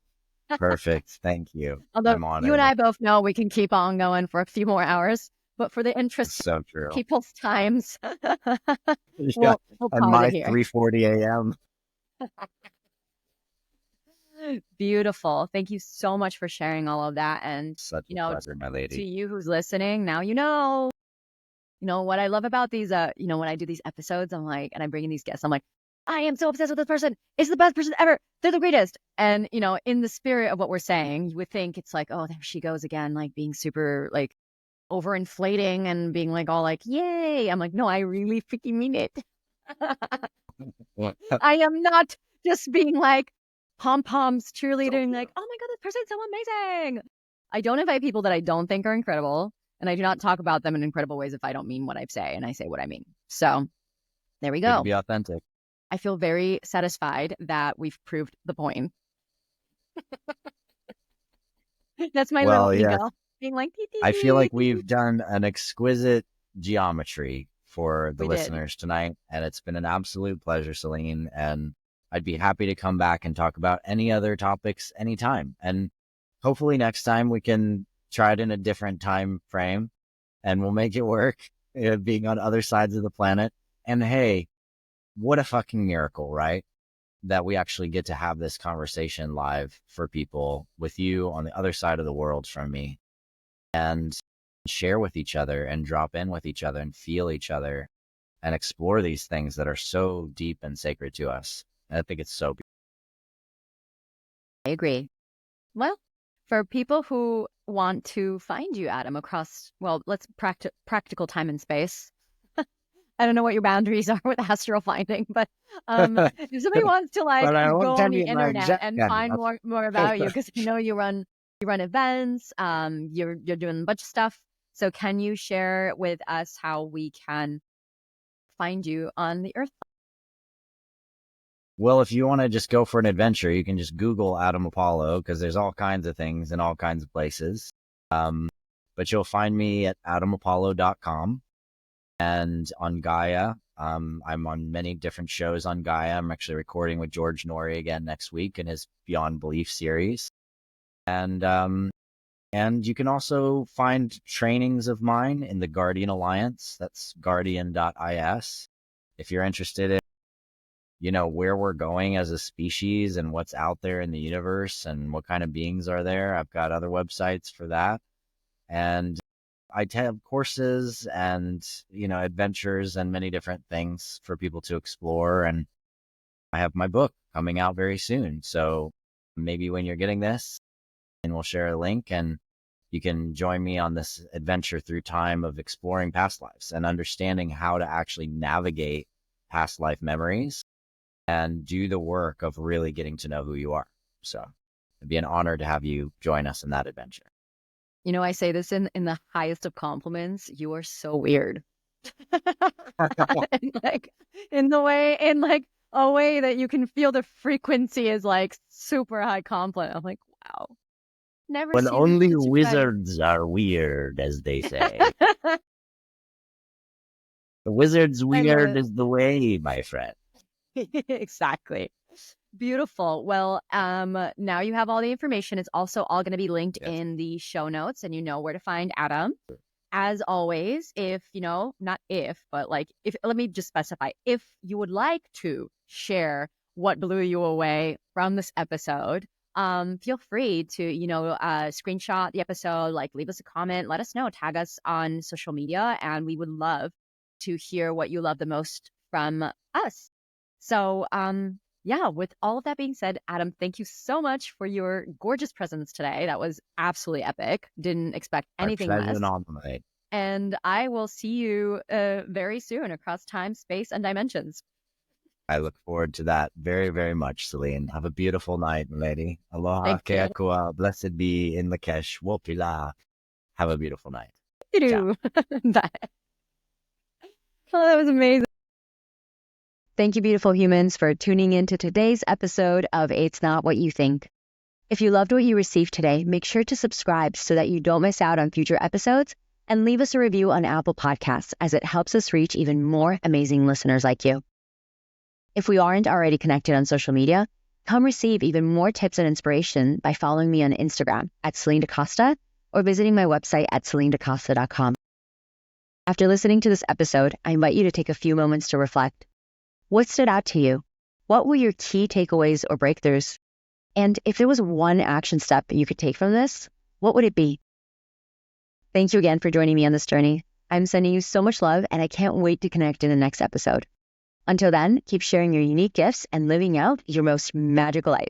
Perfect. Thank you. Although I'm you and honored. I both know we can keep on going for a few more hours, but for the It's interest so of true. people's times, Yeah. we'll And pause it my here. 3:40 a.m. Beautiful. Thank you so much for sharing all of that. And, Such a pleasure, my to lady. you who's listening, now what I love about these, when I do these episodes, I'm like, and I bring in these guests, I'm like, I am so obsessed with this person. It's the best person ever. They're the greatest. And, in the spirit of what we're saying, you would think it's like, oh, there she goes again, like being super like overinflating and being like all like, yay. I'm like, no, I really freaking mean it. I am not just being like pom-poms cheerleading, like, oh my God, this person's so amazing. I don't invite people that I don't think are incredible. And I do not talk about them in incredible ways if I don't mean what I say, and I say what I mean. So there we Way to go. be authentic. I feel very satisfied that we've proved the point. That's my little ego being like, I feel like we've done an exquisite geometry for the We did. listeners tonight, and it's been an absolute pleasure, Celine. And I'd be happy to come back and talk about any other topics anytime. And hopefully next time we can try it in a different time frame, and we'll make it work, being on other sides of the planet. And hey, what a fucking miracle, right? That we actually get to have this conversation live for people with you on the other side of the world from me, and share with each other and drop in with each other and feel each other and explore these things that are so deep and sacred to us. And I think it's so beautiful. I agree. Well, for people who want to find you, Adam, across, well, let's practical time and space. I don't know what your boundaries are with astral finding, but if somebody wants to like But I go won't on tell the you my internet exact and find address. more about you, because you run events, you're doing a bunch of stuff. So can you share with us how we can find you on the earth? Well, if you want to just go for an adventure, you can just Google Adam Apollo, because there's all kinds of things in all kinds of places. But you'll find me at adamapollo.com. And on Gaia, I'm on many different shows on Gaia. I'm actually recording with George Norrie again next week in his Beyond Belief series. And you can also find trainings of mine in the Guardian Alliance. That's guardian.is. If you're interested in, where we're going as a species and what's out there in the universe and what kind of beings are there, I've got other websites for that. And I have courses and, adventures and many different things for people to explore. And I have my book coming out very soon. So maybe when you're getting this, and we'll share a link, and you can join me on this adventure through time of exploring past lives and understanding how to actually navigate past life memories and do the work of really getting to know who you are. So it'd be an honor to have you join us in that adventure. I say this in the highest of compliments. You are so weird. in a way that you can feel the frequency is like super high compliment. I'm like, wow. Never When seen only such a wizards are weird, as they say. The wizard's weird is the way, my friend. Exactly. Beautiful. Well, now you have all the information. It's also all going to be linked in the show notes, and you know where to find Adam. As always, if, not if, but like, let me just specify, if you would like to share what blew you away from this episode, feel free to, screenshot the episode, like leave us a comment, let us know, tag us on social media, and we would love to hear what you love the most from us. So, yeah, with all of that being said, Adam, thank you so much for your gorgeous presence today. That was absolutely epic. Didn't expect anything less. And I will see you very soon across time, space, and dimensions. I look forward to that very, very much, Celine. Have a beautiful night, lady. Aloha, keakua, blessed be in Lakesh, wopila. Have a beautiful night. Bye. Oh, that was amazing. Thank you, beautiful humans, for tuning in to today's episode of It's Not What You Think. If you loved what you received today, make sure to subscribe so that you don't miss out on future episodes, and leave us a review on Apple Podcasts, as it helps us reach even more amazing listeners like you. If we aren't already connected on social media, Come receive even more tips and inspiration by following me on Instagram at Celine DaCosta or visiting my website at CelineDaCosta.com. After listening to this episode, I invite you to take a few moments to reflect. What stood out to you? What were your key takeaways or breakthroughs? And if there was one action step you could take from this, what would it be? Thank you again for joining me on this journey. I'm sending you so much love, and I can't wait to connect in the next episode. Until then, keep sharing your unique gifts and living out your most magical life.